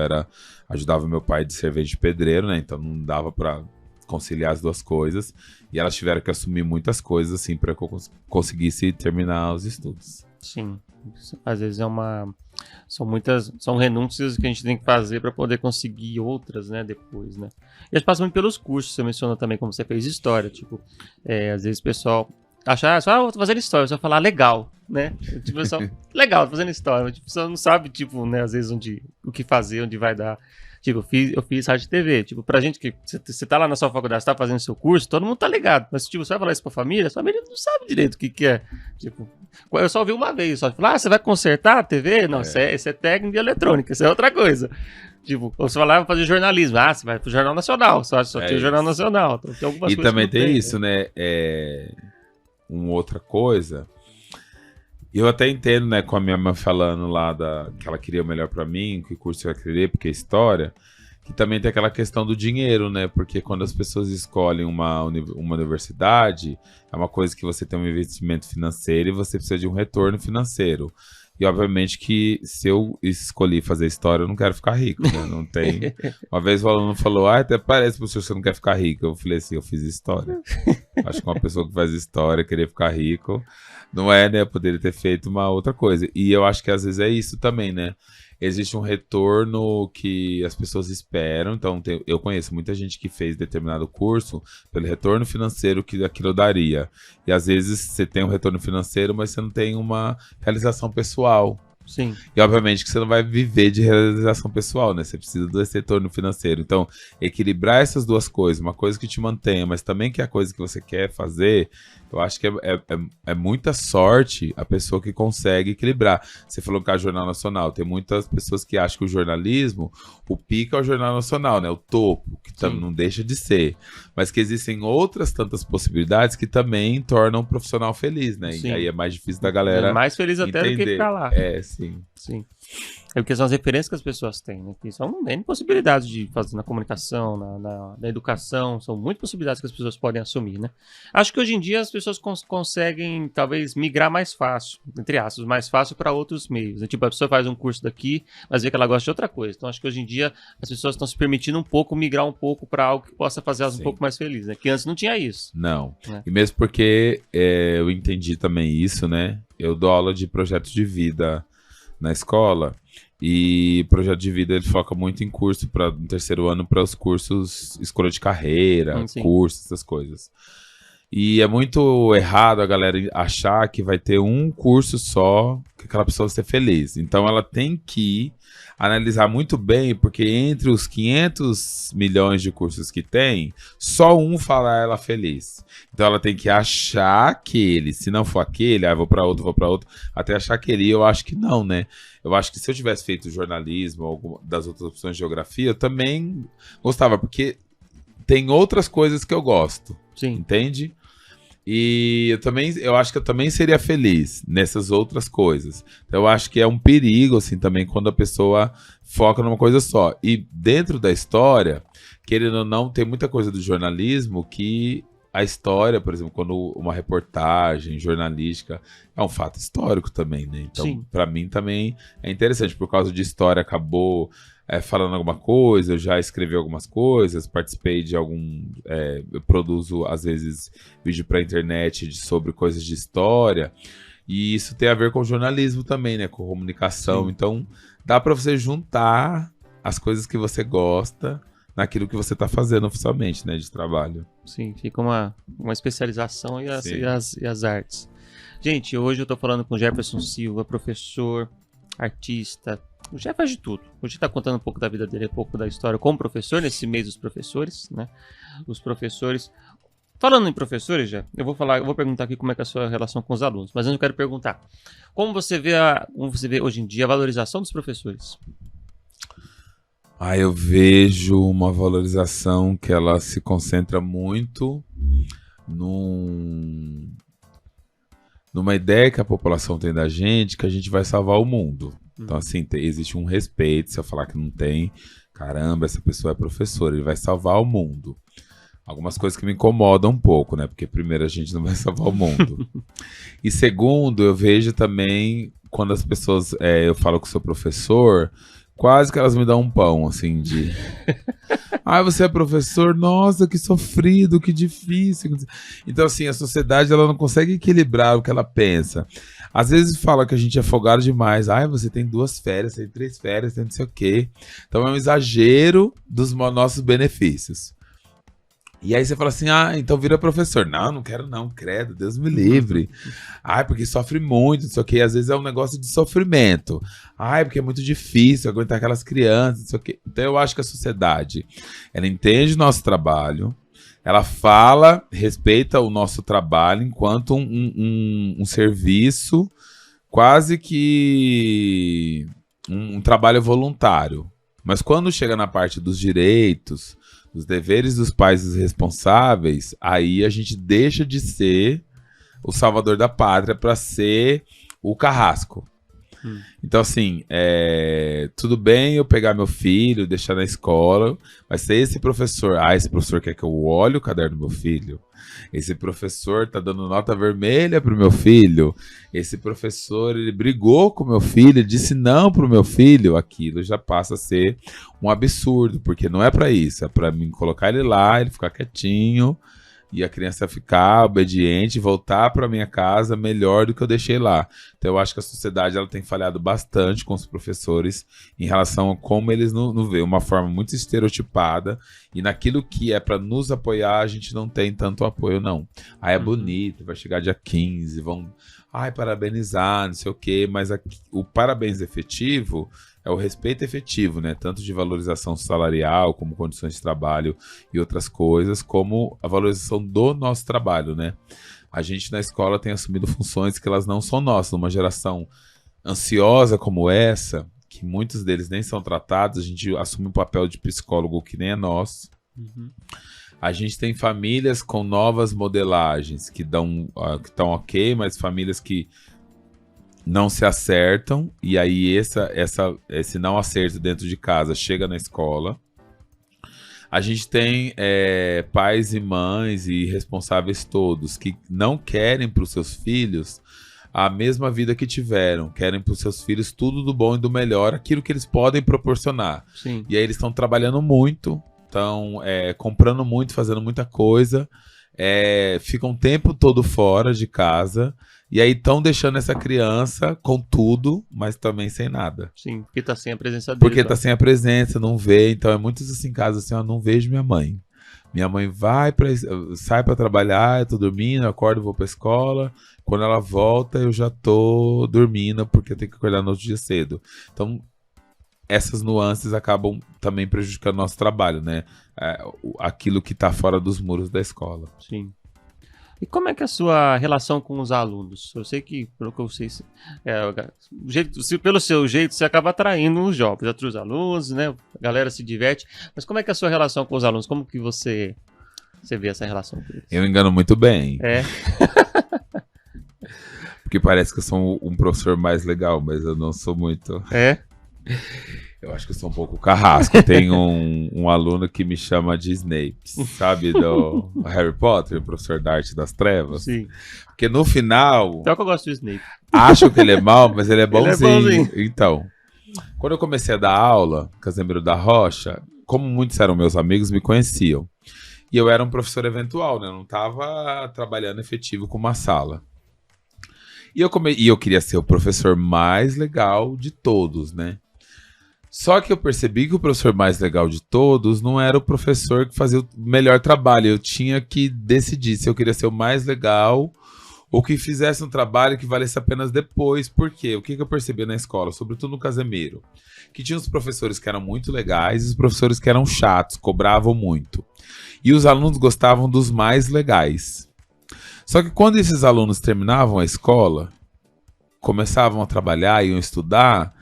Speaker 2: ajudava meu pai de servente de pedreiro, né? Então não dava para conciliar as duas coisas. E elas tiveram que assumir muitas coisas, assim, para que eu conseguisse terminar os estudos.
Speaker 1: Sim. Às vezes são renúncias que a gente tem que fazer para poder conseguir outras, né, depois, né. E a gente passa muito pelos cursos, você mencionou também como você fez história, tipo, às vezes o pessoal acha, eu tô fazendo história, você vai falar legal, né, tipo, o pessoal, legal, tô fazendo história, mas tipo, você não sabe, tipo, né, às vezes o que fazer, onde vai dar. Tipo, eu fiz rádio e TV. Tipo, pra gente que você tá lá na sua faculdade, você tá fazendo seu curso, todo mundo tá ligado. Mas, tipo, você vai falar isso pra família, a família não sabe direito o que é. Tipo, eu só ouvi uma vez, só falar, você vai consertar a TV? Não, isso é técnico de eletrônica, isso é outra coisa. Tipo, ou você vai lá e fazer jornalismo. Você vai pro Jornal Nacional, só tem o Jornal Nacional. Então, tem algumas coisas
Speaker 2: também tem isso, né? Uma outra coisa. Eu até entendo, né, com a minha mãe falando lá que ela queria o melhor pra mim, que curso eu ia querer, porque é história, que também tem aquela questão do dinheiro, né, porque quando as pessoas escolhem uma universidade, é uma coisa que você tem um investimento financeiro e você precisa de um retorno financeiro. E obviamente que se eu escolhi fazer história, eu não quero ficar rico, né? Não tem. Uma vez o aluno falou, até parece pro senhor que você não quer ficar rico. Eu falei assim, eu fiz história. Acho que uma pessoa que faz história, querer ficar rico, não é, né? Eu poderia ter feito uma outra coisa. E eu acho que às vezes é isso também, né? Existe um retorno que as pessoas esperam. Então, eu conheço muita gente que fez determinado curso pelo retorno financeiro que aquilo daria. E às vezes você tem um retorno financeiro, mas você não tem uma realização pessoal.
Speaker 1: Sim.
Speaker 2: E obviamente que você não vai viver de realização pessoal, né? Você precisa desse retorno financeiro. Então, equilibrar essas duas coisas, uma coisa que te mantenha, mas também que é a coisa que você quer fazer, eu acho que é muita sorte a pessoa que consegue equilibrar. Você falou que é o Jornal Nacional. Tem muitas pessoas que acham que o jornalismo, o pico é o Jornal Nacional, né? O topo, que não deixa de ser. Mas que existem outras tantas possibilidades que também tornam o profissional feliz, né?
Speaker 1: Sim.
Speaker 2: E aí é mais difícil da galera
Speaker 1: é mais feliz até
Speaker 2: entender.
Speaker 1: do que ficar lá.
Speaker 2: Sim.
Speaker 1: Sim. É porque são as referências que as pessoas têm, né? Que são N possibilidades de fazer na comunicação, na educação, são muitas possibilidades que as pessoas podem assumir, né? Acho que hoje em dia as pessoas conseguem, talvez, migrar mais fácil, entre aspas, mais fácil para outros meios, né? Tipo, a pessoa faz um curso daqui, mas vê que ela gosta de outra coisa. Então, acho que hoje em dia as pessoas estão se permitindo um pouco migrar um pouco para algo que possa fazer elas um pouco mais felizes, né? Que antes não tinha isso.
Speaker 2: Não.
Speaker 1: Né?
Speaker 2: E mesmo porque eu entendi também isso, né? Eu dou aula de projetos de vida na escola e projeto de vida ele foca muito em curso no terceiro ano para os cursos escolha de carreira, cursos, essas coisas. E é muito errado a galera achar que vai ter um curso só que aquela pessoa vai ser feliz. Então ela tem que analisar muito bem, porque entre os 500 milhões de cursos que tem, só um fará ela feliz. Então ela tem que achar aquele, se não for aquele, vou para outro, até achar aquele. E eu acho que não, né? Eu acho que se eu tivesse feito jornalismo ou das outras opções de geografia, eu também gostava, porque tem outras coisas que eu gosto.
Speaker 1: Sim.
Speaker 2: Entende? E eu acho que eu também seria feliz nessas outras coisas. Então, eu acho que é um perigo, assim, também, quando a pessoa foca numa coisa só. E dentro da história, querendo ou não, tem muita coisa do jornalismo que a história, por exemplo, quando uma reportagem jornalística é um fato histórico também, né? Então, para mim também é interessante. Por causa de história, acabou falando alguma coisa, eu já escrevi algumas coisas, participei de eu produzo, às vezes, vídeo pra internet sobre coisas de história, e isso tem a ver com jornalismo também, né? Com comunicação. Sim. Então, dá para você juntar as coisas que você gosta naquilo que você está fazendo oficialmente, né? De trabalho.
Speaker 1: Sim, fica uma especialização e as artes. Gente, hoje eu tô falando com o Jefferson Silva, professor, artista. O Jeff faz de tudo. Hoje está contando um pouco da vida dele, um pouco da história como professor, nesse mês dos professores, né? Os professores. Falando em professores, Jeff, eu vou perguntar aqui como é que é a sua relação com os alunos, mas antes eu quero perguntar, como você vê hoje em dia a valorização dos professores?
Speaker 2: Eu vejo uma valorização que ela se concentra muito numa ideia que a população tem da gente, que a gente vai salvar o mundo. Então, assim, existe um respeito. Se eu falar que não tem, caramba, essa pessoa é professora, ele vai salvar o mundo. Algumas coisas que me incomodam um pouco, né? Porque, primeiro, a gente não vai salvar o mundo. E, segundo, eu vejo também, quando as pessoas... eu falo que sou professor, quase que elas me dão um pão, assim, de... Ah, você é professor? Nossa, que sofrido, que difícil. Então, assim, a sociedade, ela não consegue equilibrar o que ela pensa. Às vezes fala que a gente é folgado demais. Ah, você tem 2 férias, tem 3 férias, tem não sei o quê. Então, é um exagero dos nossos benefícios. E aí você fala assim, ah, então vira professor. Não, não quero não, credo, Deus me livre. Ai, porque sofre muito, não sei o quê. Às vezes é um negócio de sofrimento. Ai, porque é muito difícil aguentar aquelas crianças, não sei o quê. Então eu acho que a sociedade, ela entende o nosso trabalho, ela fala, respeita o nosso trabalho enquanto um serviço, quase que um trabalho voluntário. Mas quando chega na parte dos direitos, os deveres dos pais e dos responsáveis, aí a gente deixa de ser o salvador da pátria para ser o carrasco. Então, assim, tudo bem eu pegar meu filho, deixar na escola, mas se esse professor quer que eu olhe o caderno do meu filho, esse professor tá dando nota vermelha pro meu filho, esse professor, ele brigou com meu filho, disse não pro meu filho, aquilo já passa a ser um absurdo, porque não é para isso, é para mim colocar ele lá, ele ficar quietinho, e a criança ficar obediente, voltar para minha casa melhor do que eu deixei lá. Então eu acho que a sociedade, ela tem falhado bastante com os professores em relação a como eles não veem, uma forma muito estereotipada, e naquilo que é para nos apoiar, a gente não tem tanto apoio, não. É bonito, vai chegar dia 15, vão parabenizar, não sei o quê, mas o parabéns efetivo é o respeito efetivo, né? Tanto de valorização salarial, como condições de trabalho e outras coisas, como a valorização do nosso trabalho, né? A gente na escola tem assumido funções que elas não são nossas. Uma geração ansiosa como essa, que muitos deles nem são tratados, a gente assume um papel de psicólogo que nem é nosso. A gente tem famílias com novas modelagens que estão ok, mas famílias que não se acertam, e aí esse não acerto dentro de casa chega na escola. A gente tem pais e mães e responsáveis todos que não querem para os seus filhos a mesma vida que tiveram, querem para os seus filhos tudo do bom e do melhor, aquilo que eles podem proporcionar.
Speaker 1: Sim.
Speaker 2: E aí eles estão trabalhando muito, estão comprando muito, fazendo muita coisa, ficam o tempo todo fora de casa. E aí estão deixando essa criança com tudo, mas também sem nada.
Speaker 1: Sim, porque tá sem a presença dele.
Speaker 2: Porque tá sem a presença, não vê. Então é muitos assim casos assim, não vejo minha mãe. Minha mãe sai para trabalhar, eu tô dormindo, eu acordo, vou pra escola. Quando ela volta, eu já tô dormindo, porque eu tenho que acordar no outro dia cedo. Então, essas nuances acabam também prejudicando o nosso trabalho, né? Aquilo que tá fora dos muros da escola.
Speaker 1: Sim. E como é que é a sua relação com os alunos? Eu sei que, pelo que eu sei, pelo seu jeito, você acaba atraindo os jovens, outros alunos, né? A galera se diverte. Mas como é que é a sua relação com os alunos? Como que você vê essa relação com eles?
Speaker 2: Eu engano muito bem.
Speaker 1: É.
Speaker 2: Porque parece que eu sou um professor mais legal, mas eu não sou muito.
Speaker 1: É?
Speaker 2: Eu acho que eu sou um pouco carrasco. Tem um aluno que me chama de Snape, sabe? Do Harry Potter, o professor da Arte das Trevas.
Speaker 1: Sim.
Speaker 2: Porque no final...
Speaker 1: Então que eu gosto do Snape.
Speaker 2: Acho que ele é mau, mas ele é bonzinho.
Speaker 1: Ele é bonzinho.
Speaker 2: Então, quando eu comecei a dar aula, Casemiro da Rocha, como muitos eram meus amigos, me conheciam. E eu era um professor eventual, né? Eu não estava trabalhando efetivo com uma sala. E eu queria ser o professor mais legal de todos, né? Só que eu percebi que o professor mais legal de todos não era o professor que fazia o melhor trabalho. Eu tinha que decidir se eu queria ser o mais legal ou que fizesse um trabalho que valesse apenas depois. Por quê? O que eu percebi na escola, sobretudo no Casemiro? Que tinha os professores que eram muito legais e os professores que eram chatos, cobravam muito. E os alunos gostavam dos mais legais. Só que quando esses alunos terminavam a escola, começavam a trabalhar, iam estudar...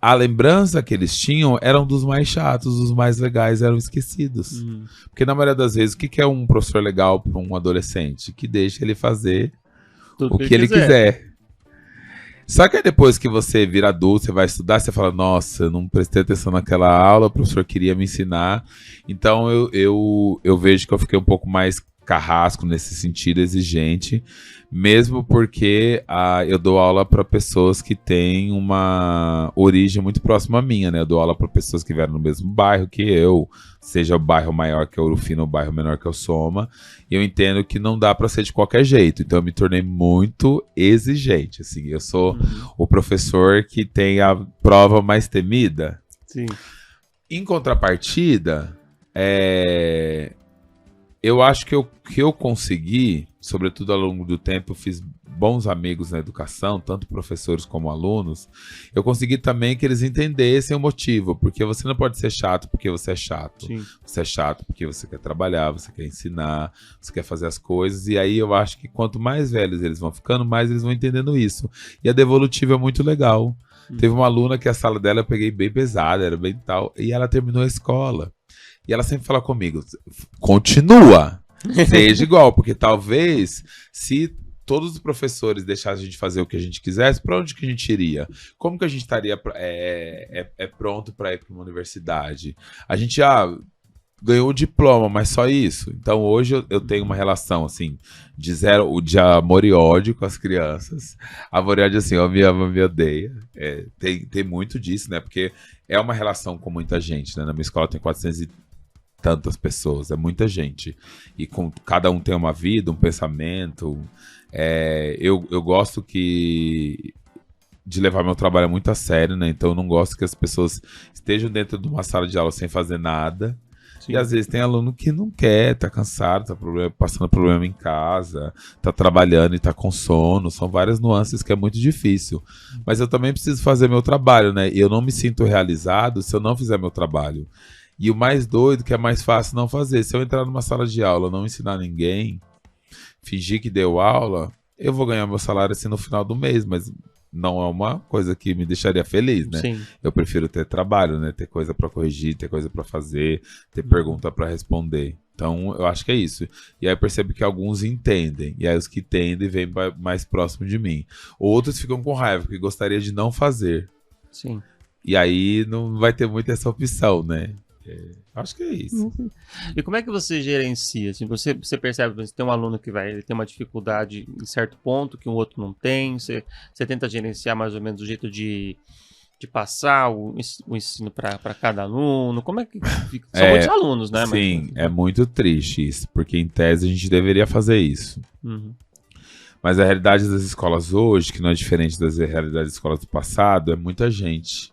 Speaker 2: a lembrança que eles tinham eram dos mais chatos, os mais legais eram esquecidos. Porque na maioria das vezes, o que é um professor legal para um adolescente? Que deixa ele fazer tudo o que ele quiser. Só que aí depois que você vira adulto, você vai estudar, você fala, nossa, eu não prestei atenção naquela aula, o professor queria me ensinar. Então eu vejo que eu fiquei um pouco mais carrasco nesse sentido, exigente, mesmo porque eu dou aula para pessoas que têm uma origem muito próxima à minha, né? Eu dou aula para pessoas que vieram no mesmo bairro que eu, seja o bairro maior que é Ouro Fino ou o bairro menor que é o Soma, e eu entendo que não dá para ser de qualquer jeito, então eu me tornei muito exigente, assim, eu sou o professor que tem a prova mais temida.
Speaker 1: Sim.
Speaker 2: Em contrapartida, eu acho que eu consegui, sobretudo ao longo do tempo, eu fiz bons amigos na educação, tanto professores como alunos, eu consegui também que eles entendessem o motivo, porque você não pode ser chato porque você é chato.
Speaker 1: Sim.
Speaker 2: Você é chato porque você quer trabalhar, você quer ensinar, você quer fazer as coisas, e aí eu acho que quanto mais velhos eles vão ficando, mais eles vão entendendo isso. E a devolutiva é muito legal. Teve uma aluna que a sala dela eu peguei bem pesada, era bem tal, e ela terminou a escola. E ela sempre fala comigo, continua, seja igual, porque talvez se todos os professores deixassem a gente fazer o que a gente quisesse, para onde que a gente iria? Como que a gente estaria pronto para ir para uma universidade? A gente ganhou o diploma, mas só isso. Então hoje eu tenho uma relação assim de amor e ódio com as crianças. Amor e ódio assim, eu me amo, me odeia. Tem muito disso, né? Porque é uma relação com muita gente, né? Na minha escola tem 400 e tantas pessoas, é muita gente. E cada um tem uma vida, um pensamento. Eu gosto de levar meu trabalho muito a sério, né? Então eu não gosto que as pessoas estejam dentro de uma sala de aula sem fazer nada. Sim. E às vezes tem aluno que não quer, tá cansado, tá passando problema em casa, tá trabalhando e tá com sono. São várias nuances que é muito difícil. Mas eu também preciso fazer meu trabalho, né? E eu não me sinto realizado se eu não fizer meu trabalho. E o mais doido, que é mais fácil não fazer. Se eu entrar numa sala de aula, não ensinar ninguém, fingir que deu aula, eu vou ganhar meu salário assim no final do mês, mas não é uma coisa que me deixaria feliz, né?
Speaker 1: Sim.
Speaker 2: Eu prefiro ter trabalho, né? Ter coisa para corrigir, ter coisa para fazer, ter pergunta para responder. Então, eu acho que é isso. E aí eu percebo que alguns entendem, e aí os que entendem vêm mais próximo de mim. Outros ficam com raiva, porque gostariam de não fazer.
Speaker 1: Sim.
Speaker 2: E aí não vai ter muito essa opção, né? Acho que é isso.
Speaker 1: E como é que você gerencia? Assim, você percebe que tem um aluno que ele tem uma dificuldade em certo ponto que o outro não tem, você tenta gerenciar mais ou menos o jeito de passar o ensino para cada aluno? Como é que fica? São muitos alunos, né?
Speaker 2: Sim, é muito triste isso, porque em tese a gente deveria fazer isso.
Speaker 1: Uhum.
Speaker 2: Mas a realidade das escolas hoje, que não é diferente das realidades das escolas do passado, é muita gente.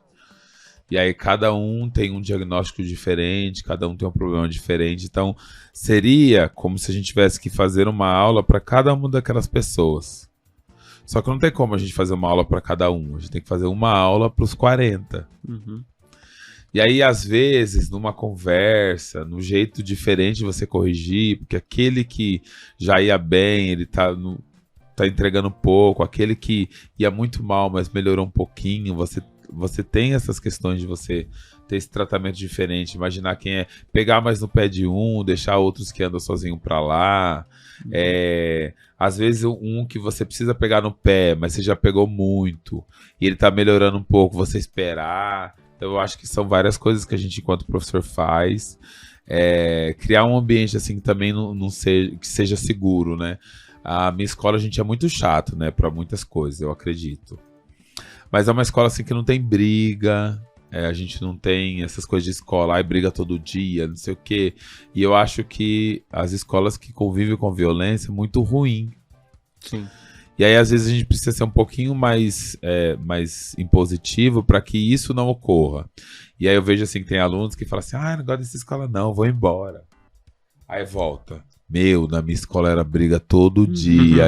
Speaker 2: E aí cada um tem um diagnóstico diferente, cada um tem um problema diferente. Então, seria como se a gente tivesse que fazer uma aula para cada uma daquelas pessoas. Só que não tem como a gente fazer uma aula para cada um. A gente tem que fazer uma aula para os 40.
Speaker 1: Uhum.
Speaker 2: E aí, às vezes, numa conversa, num jeito diferente de você corrigir, porque aquele que já ia bem, ele tá entregando pouco. Aquele que ia muito mal, mas melhorou um pouquinho, você tem essas questões de você ter esse tratamento diferente, imaginar quem pegar mais no pé de um, deixar outros que andam sozinho pra lá. Às vezes um que você precisa pegar no pé, mas você já pegou muito, e ele tá melhorando um pouco, você esperar. Então, eu acho que são várias coisas que a gente, enquanto professor, faz. Criar um ambiente assim que também não seja seguro, né? A minha escola, a gente é muito chato, né? Pra muitas coisas, eu acredito. Mas é uma escola assim que não tem briga, a gente não tem essas coisas de escola, briga todo dia, não sei o quê. E eu acho que as escolas que convivem com violência é muito ruim.
Speaker 1: Sim.
Speaker 2: E aí, às vezes, a gente precisa ser um pouquinho mais impositivo para que isso não ocorra. E aí eu vejo assim que tem alunos que falam assim, não gosto dessa escola não, vou embora. Aí volta. Na minha escola era briga todo dia.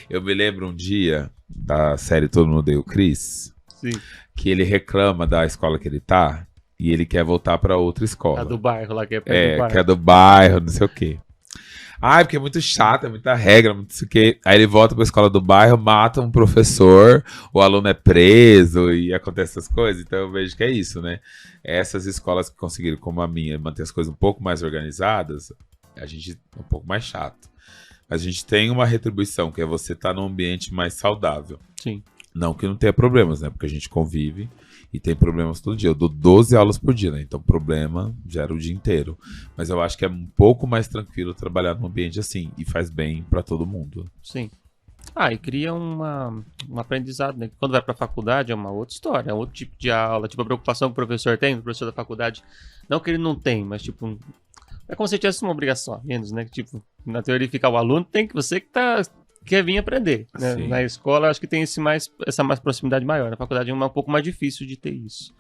Speaker 2: Eu me lembro um dia da série Todo Mundo Odeia o Chris,
Speaker 1: Sim.
Speaker 2: Que ele reclama da escola que ele tá e ele quer voltar para outra escola.
Speaker 1: A do bairro lá, que é perto do bairro.
Speaker 2: Que é do bairro, não sei o quê. Porque é muito chato, é muita regra, muito isso quê. Aí ele volta para a escola do bairro, mata um professor, o aluno é preso e acontece essas coisas. Então eu vejo que é isso, né? Essas escolas que conseguiram, como a minha, manter as coisas um pouco mais organizadas, a gente é um pouco mais chato. Mas a gente tem uma retribuição, que é você estar num ambiente mais saudável.
Speaker 1: Sim.
Speaker 2: Não que não tenha problemas, né? Porque a gente convive E tem problemas todo dia. Eu dou 12 aulas por dia, né? Então problema gera o dia inteiro. Mas eu acho que é um pouco mais tranquilo trabalhar num ambiente assim. E faz bem para todo mundo.
Speaker 1: Sim. E cria um aprendizado, né? Quando vai pra faculdade é uma outra história, é outro tipo de aula, tipo a preocupação que o professor tem, o professor da faculdade, não que ele não tem, mas tipo, é como se tivesse uma obrigação a menos, né? Que, tipo, na teoria fica o aluno, tem que você quer vir aprender, né? Na escola acho que tem essa mais proximidade maior, na faculdade é um pouco mais difícil de ter isso.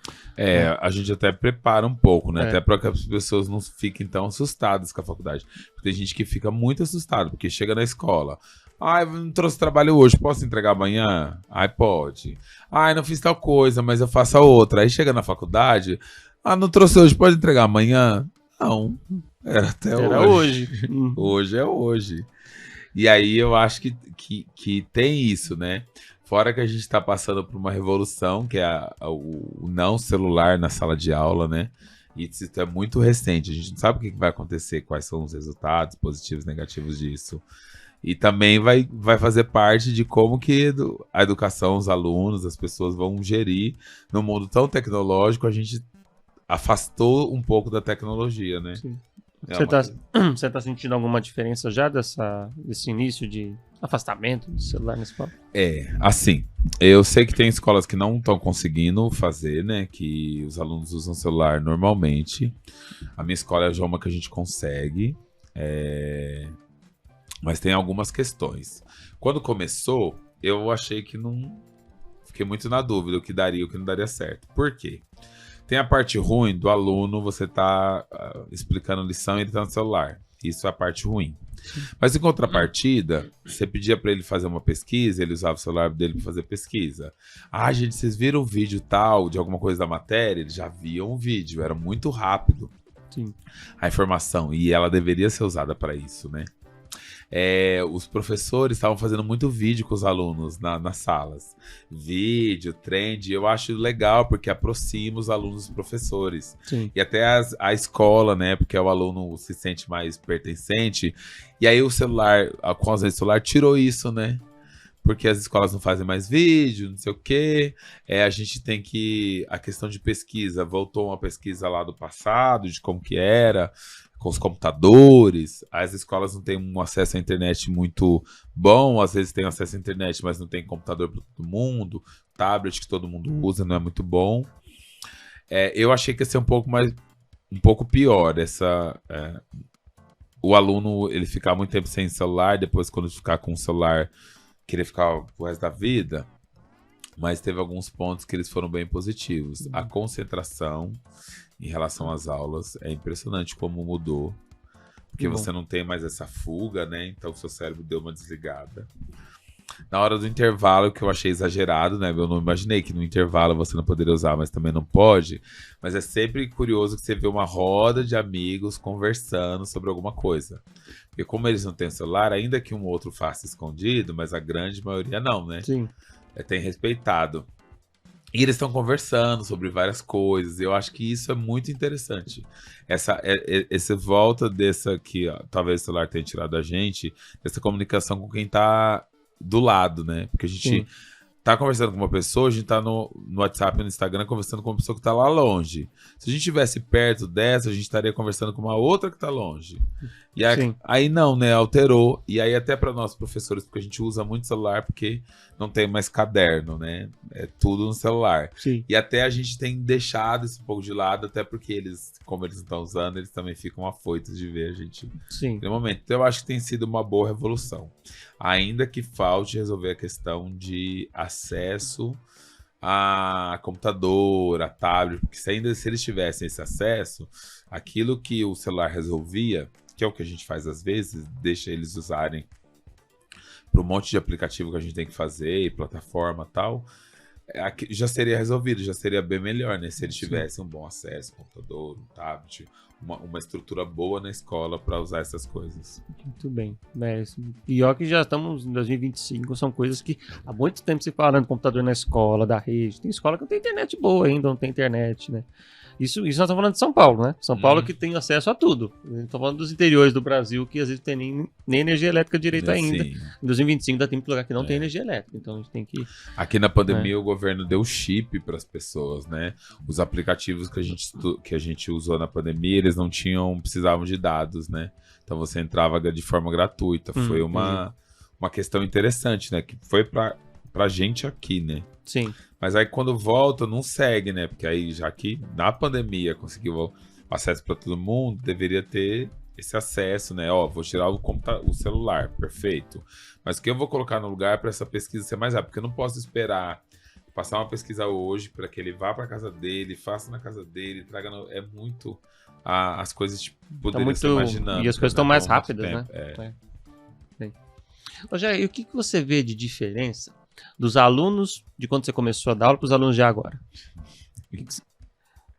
Speaker 2: A gente até prepara um pouco, né? Até para que as pessoas não fiquem tão assustadas com a faculdade. Porque tem gente que fica muito assustada, porque chega na escola... eu não trouxe trabalho hoje, posso entregar amanhã? Pode. Não fiz tal coisa, mas eu faço a outra. Aí chega na faculdade, não trouxe hoje, pode entregar amanhã? Não, era hoje. Hoje é hoje. E aí eu acho que tem isso, né? Fora que a gente está passando por uma revolução, que é o não celular na sala de aula, né? E isso é muito recente, a gente não sabe o que vai acontecer, quais são os resultados positivos e negativos disso. E também vai fazer parte de como que a educação, os alunos, as pessoas vão gerir num mundo tão tecnológico, a gente afastou um pouco da tecnologia, né?
Speaker 1: Sim. Você tá sentindo alguma diferença já desse início de afastamento do celular na escola?
Speaker 2: Assim, eu sei que tem escolas que não estão conseguindo fazer, né? Que os alunos usam celular normalmente. A minha escola é uma que a gente consegue. Mas tem algumas questões. Quando começou, eu achei que não... Fiquei muito na dúvida o que daria e o que não daria certo. Por quê? Tem a parte ruim do aluno, você tá explicando lição e ele tá no celular. Isso é a parte ruim. Mas em contrapartida, você pedia para ele fazer uma pesquisa, ele usava o celular dele para fazer pesquisa. Gente, vocês viram o vídeo tal, de alguma coisa da matéria? Eles já viam o vídeo, era muito rápido.
Speaker 1: Sim.
Speaker 2: A informação, e ela deveria ser usada para isso, né? Os professores estavam fazendo muito vídeo com os alunos nas salas. Vídeo, trend, eu acho legal porque aproxima os alunos dos professores.
Speaker 1: Sim.
Speaker 2: E até a escola, né? Porque o aluno se sente mais pertencente. E aí o celular, com as redes celular, tirou isso, né? Porque as escolas não fazem mais vídeo, não sei o quê. A gente tem que... A questão de pesquisa, voltou uma pesquisa lá do passado, de como que era... com os computadores, as escolas não têm um acesso à internet muito bom, às vezes tem acesso à internet, mas não tem computador para todo mundo, tablet que todo mundo usa, não é muito bom. Eu achei que ia ser um pouco pior, o aluno ele ficar muito tempo sem celular, depois quando ficar com o celular, querer ficar o resto da vida, mas teve alguns pontos que eles foram bem positivos. A concentração em relação às aulas, é impressionante como mudou. Porque você não tem mais essa fuga, né? Então o seu cérebro deu uma desligada. Na hora do intervalo, que eu achei exagerado, né? Eu não imaginei que no intervalo você não poderia usar, mas também não pode. Mas é sempre curioso que você vê uma roda de amigos conversando sobre alguma coisa. Porque como eles não têm celular, ainda que um outro faça escondido, mas a grande maioria não, né?
Speaker 1: Sim.
Speaker 2: Tem respeitado. E eles estão conversando sobre várias coisas. Eu acho que isso é muito interessante. Essa volta dessa que talvez o celular tenha tirado a gente, dessa comunicação com quem está do lado, né? Porque a gente tá conversando com uma pessoa, a gente tá no WhatsApp e no Instagram conversando com uma pessoa que tá lá longe. Se a gente estivesse perto dessa, a gente estaria conversando com uma outra que tá longe. E aí não, né? Alterou. E aí até para nós professores, porque a gente usa muito celular porque não tem mais caderno, né? É tudo no celular.
Speaker 1: Sim.
Speaker 2: E até a gente tem deixado isso um pouco de lado, até porque eles, como eles não estão usando, eles também ficam afoitos de ver a gente no momento. Então eu acho que tem sido uma boa revolução. Ainda que falte resolver a questão de acesso a computador, a tablet, porque se eles tivessem esse acesso, aquilo que o celular resolvia, que é o que a gente faz às vezes, deixa eles usarem para um monte de aplicativo que a gente tem que fazer, e plataforma e tal, já seria resolvido, já seria bem melhor, né? Se eles tivessem um bom acesso, computador, um tablet, uma estrutura boa na escola para usar essas coisas.
Speaker 1: Muito bem. Pior que já estamos em 2025, são coisas que há muito tempo se falando de computador na escola, da rede. Tem escola que não tem internet boa ainda, não tem internet, né? Isso nós estamos falando de São Paulo, né? São Paulo que tem acesso a tudo. Estamos falando dos interiores do Brasil que às vezes tem nem energia elétrica direito ainda. Em 2025 ainda tem lugar que não tem energia elétrica. Então a gente tem que...
Speaker 2: Aqui na pandemia o governo deu chip para as pessoas, né? Os aplicativos que a gente usou na pandemia, eles não precisavam de dados, né? Então você entrava de forma gratuita. Foi uma questão interessante, né? Que foi pra gente aqui, né?
Speaker 1: Sim.
Speaker 2: Mas aí quando volta, não segue, né? Porque aí, já que na pandemia conseguiu acesso para todo mundo, deveria ter esse acesso, né? Ó, vou tirar o celular, perfeito. Mas o que eu vou colocar no lugar para essa pesquisa ser mais rápida? Porque eu não posso esperar passar uma pesquisa hoje para que ele vá para casa dele, faça na casa dele, traga é muito as coisas tipo, poderiam ser mais dinâmicas.
Speaker 1: E as coisas estão mais rápidas, né?
Speaker 2: É.
Speaker 1: Rogério, e o que você vê de diferença dos alunos de quando você começou a dar aula para os alunos de agora?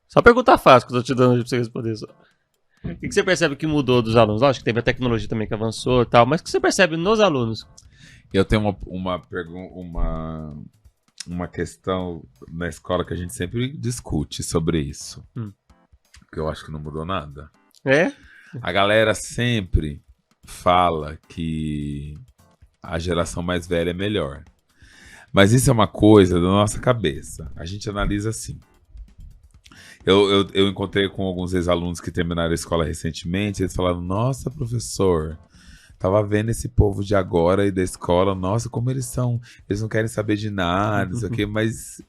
Speaker 1: Só pergunta fácil que eu tô te dando para você responder só. O que você percebe que mudou dos alunos? Lógico que teve a tecnologia também que avançou e tal, mas o que você percebe nos alunos?
Speaker 2: Eu tenho uma questão na escola que a gente sempre discute sobre isso. Que eu acho que não mudou nada.
Speaker 1: É?
Speaker 2: A galera sempre fala que a geração mais velha é melhor. Mas isso é uma coisa da nossa cabeça. A gente analisa assim. Eu encontrei com alguns ex-alunos que terminaram a escola recentemente, eles falaram, nossa, professor, tava vendo esse povo de agora e da escola, nossa, como eles não querem saber de nada, não sei o quê, mas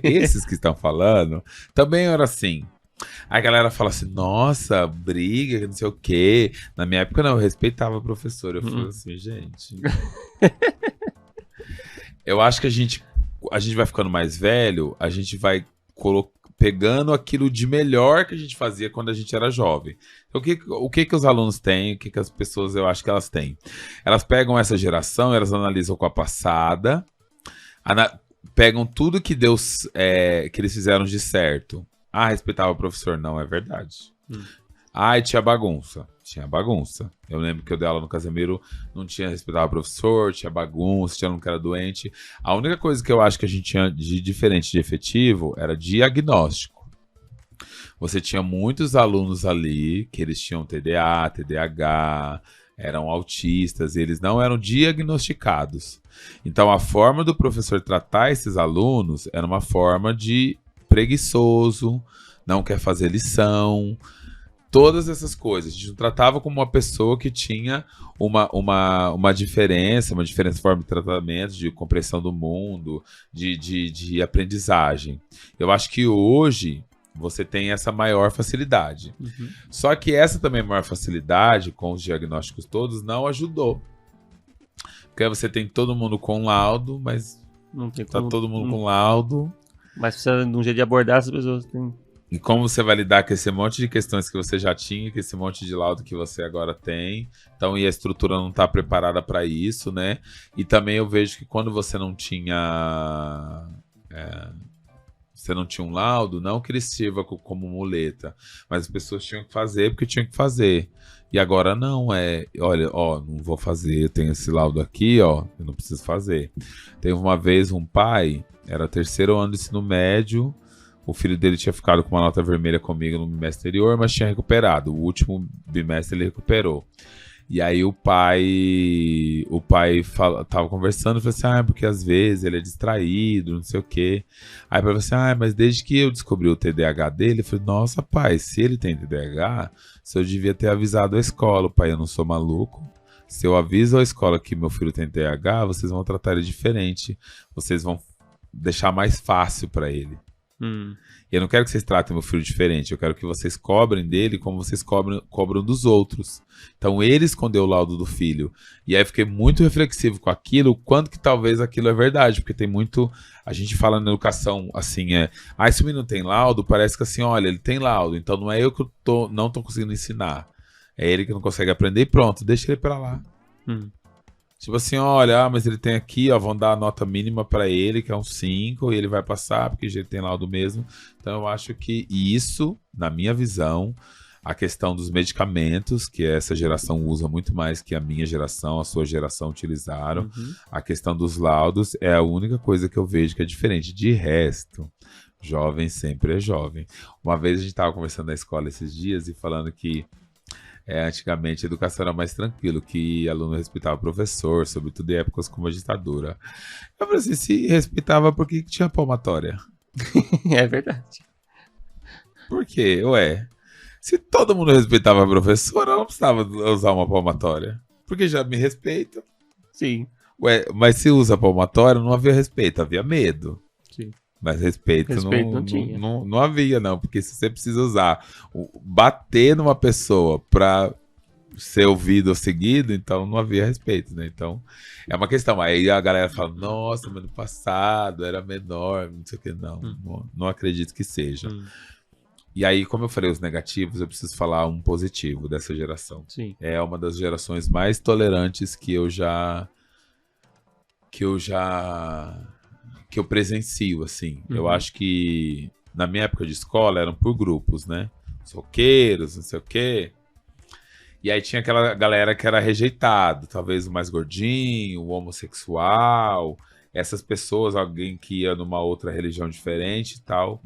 Speaker 2: esses que estão falando, também era assim. Aí a galera fala assim, nossa, briga, não sei o quê. Na minha época não, eu respeitava o professor. Eu falei assim, gente... Eu acho que a gente vai ficando mais velho, a gente vai pegando aquilo de melhor que a gente fazia quando a gente era jovem. Então, o que os alunos têm, o que as pessoas, eu acho que elas têm? Elas pegam essa geração, elas analisam com a passada, pegam tudo que Deus, que eles fizeram de certo. Ah, respeitava o professor. Não, é verdade. Ah, tinha bagunça. Tinha bagunça. Eu lembro que eu dei aula no Casemiro, não tinha respeitado o professor, tinha bagunça, tinha aluno que era doente. A única coisa que eu acho que a gente tinha de diferente de efetivo era diagnóstico. Você tinha muitos alunos ali que eles tinham TDA, TDAH, eram autistas, e eles não eram diagnosticados. Então a forma do professor tratar esses alunos era uma forma de preguiçoso, não quer fazer lição, todas essas coisas. A gente não tratava como uma pessoa que tinha uma diferença de forma de tratamento, de compreensão do mundo, de aprendizagem. Eu acho que hoje você tem essa maior facilidade. Só que essa também maior facilidade, com os diagnósticos todos, não ajudou. Porque aí você tem todo mundo com laudo, mas
Speaker 1: não tem
Speaker 2: tá todo mundo com laudo.
Speaker 1: Mas precisa de um jeito de abordar essas pessoas.
Speaker 2: E como você vai lidar com esse monte de questões que você já tinha, com esse monte de laudo que você agora tem. Então, e a estrutura não está preparada para isso, né? E também eu vejo que quando você não tinha... você não tinha um laudo, não que ele sirva como muleta, mas as pessoas tinham que fazer porque tinham que fazer. E agora não, olha, não vou fazer, eu tenho esse laudo aqui, eu não preciso fazer. Teve uma vez um pai, era 3º ano de ensino médio, o filho dele tinha ficado com uma nota vermelha comigo no bimestre anterior, mas tinha recuperado. O último bimestre ele recuperou. E aí o pai tava conversando e falou assim, porque às vezes ele é distraído, não sei o quê. Aí falou assim, mas desde que eu descobri o TDAH dele, eu falei, nossa, pai, se ele tem TDAH, eu devia ter avisado a escola, pai, eu não sou maluco. Se eu aviso a escola que meu filho tem TDAH, vocês vão tratar ele diferente, vocês vão deixar mais fácil para ele. E eu não quero que vocês tratem meu filho diferente, eu quero que vocês cobrem dele como vocês cobram dos outros. Então ele escondeu o laudo do filho. E aí eu fiquei muito reflexivo com aquilo, quanto que talvez aquilo é verdade, porque tem muito... A gente fala na educação assim, se o menino tem laudo, parece que assim, olha, ele tem laudo, então não é eu que não tô conseguindo ensinar. É ele que não consegue aprender e pronto, deixa ele pra lá. Tipo assim, olha, mas ele tem aqui, vão dar a nota mínima pra ele, que é um 5, e ele vai passar, porque ele tem laudo mesmo. Então eu acho que isso, na minha visão, a questão dos medicamentos, que essa geração usa muito mais que a minha geração, a sua geração utilizaram, a questão dos laudos é a única coisa que eu vejo que é diferente. De resto, jovem sempre é jovem. Uma vez a gente estava conversando na escola esses dias e falando que Antigamente a educação era mais tranquilo, que aluno respeitava o professor, sobretudo em épocas como a ditadura. Eu falei assim, se respeitava, por que tinha palmatória?
Speaker 1: É verdade.
Speaker 2: Por quê? Ué, se todo mundo respeitava a professora, eu não precisava usar uma palmatória. Porque já me respeita.
Speaker 1: Sim,
Speaker 2: Ué, mas se usa palmatória, não havia respeito, havia medo.
Speaker 1: sim.
Speaker 2: Mas respeito,
Speaker 1: Respeito não tinha.
Speaker 2: não havia, não. Porque se você precisa usar, bater numa pessoa pra ser ouvido ou seguido, então não havia respeito, né? Então, é uma questão. Aí a galera fala, nossa, mas no passado era menor, não sei o que. Não acredito que seja. E aí, como eu falei os negativos, eu preciso falar um positivo dessa geração.
Speaker 1: Sim.
Speaker 2: É uma das gerações mais tolerantes que eu presencio, assim. Eu acho que na minha época de escola eram por grupos, né? Os roqueiros, não sei o quê. E aí tinha aquela galera que era rejeitado, talvez o mais gordinho, o homossexual, essas pessoas, alguém que ia numa outra religião diferente e tal.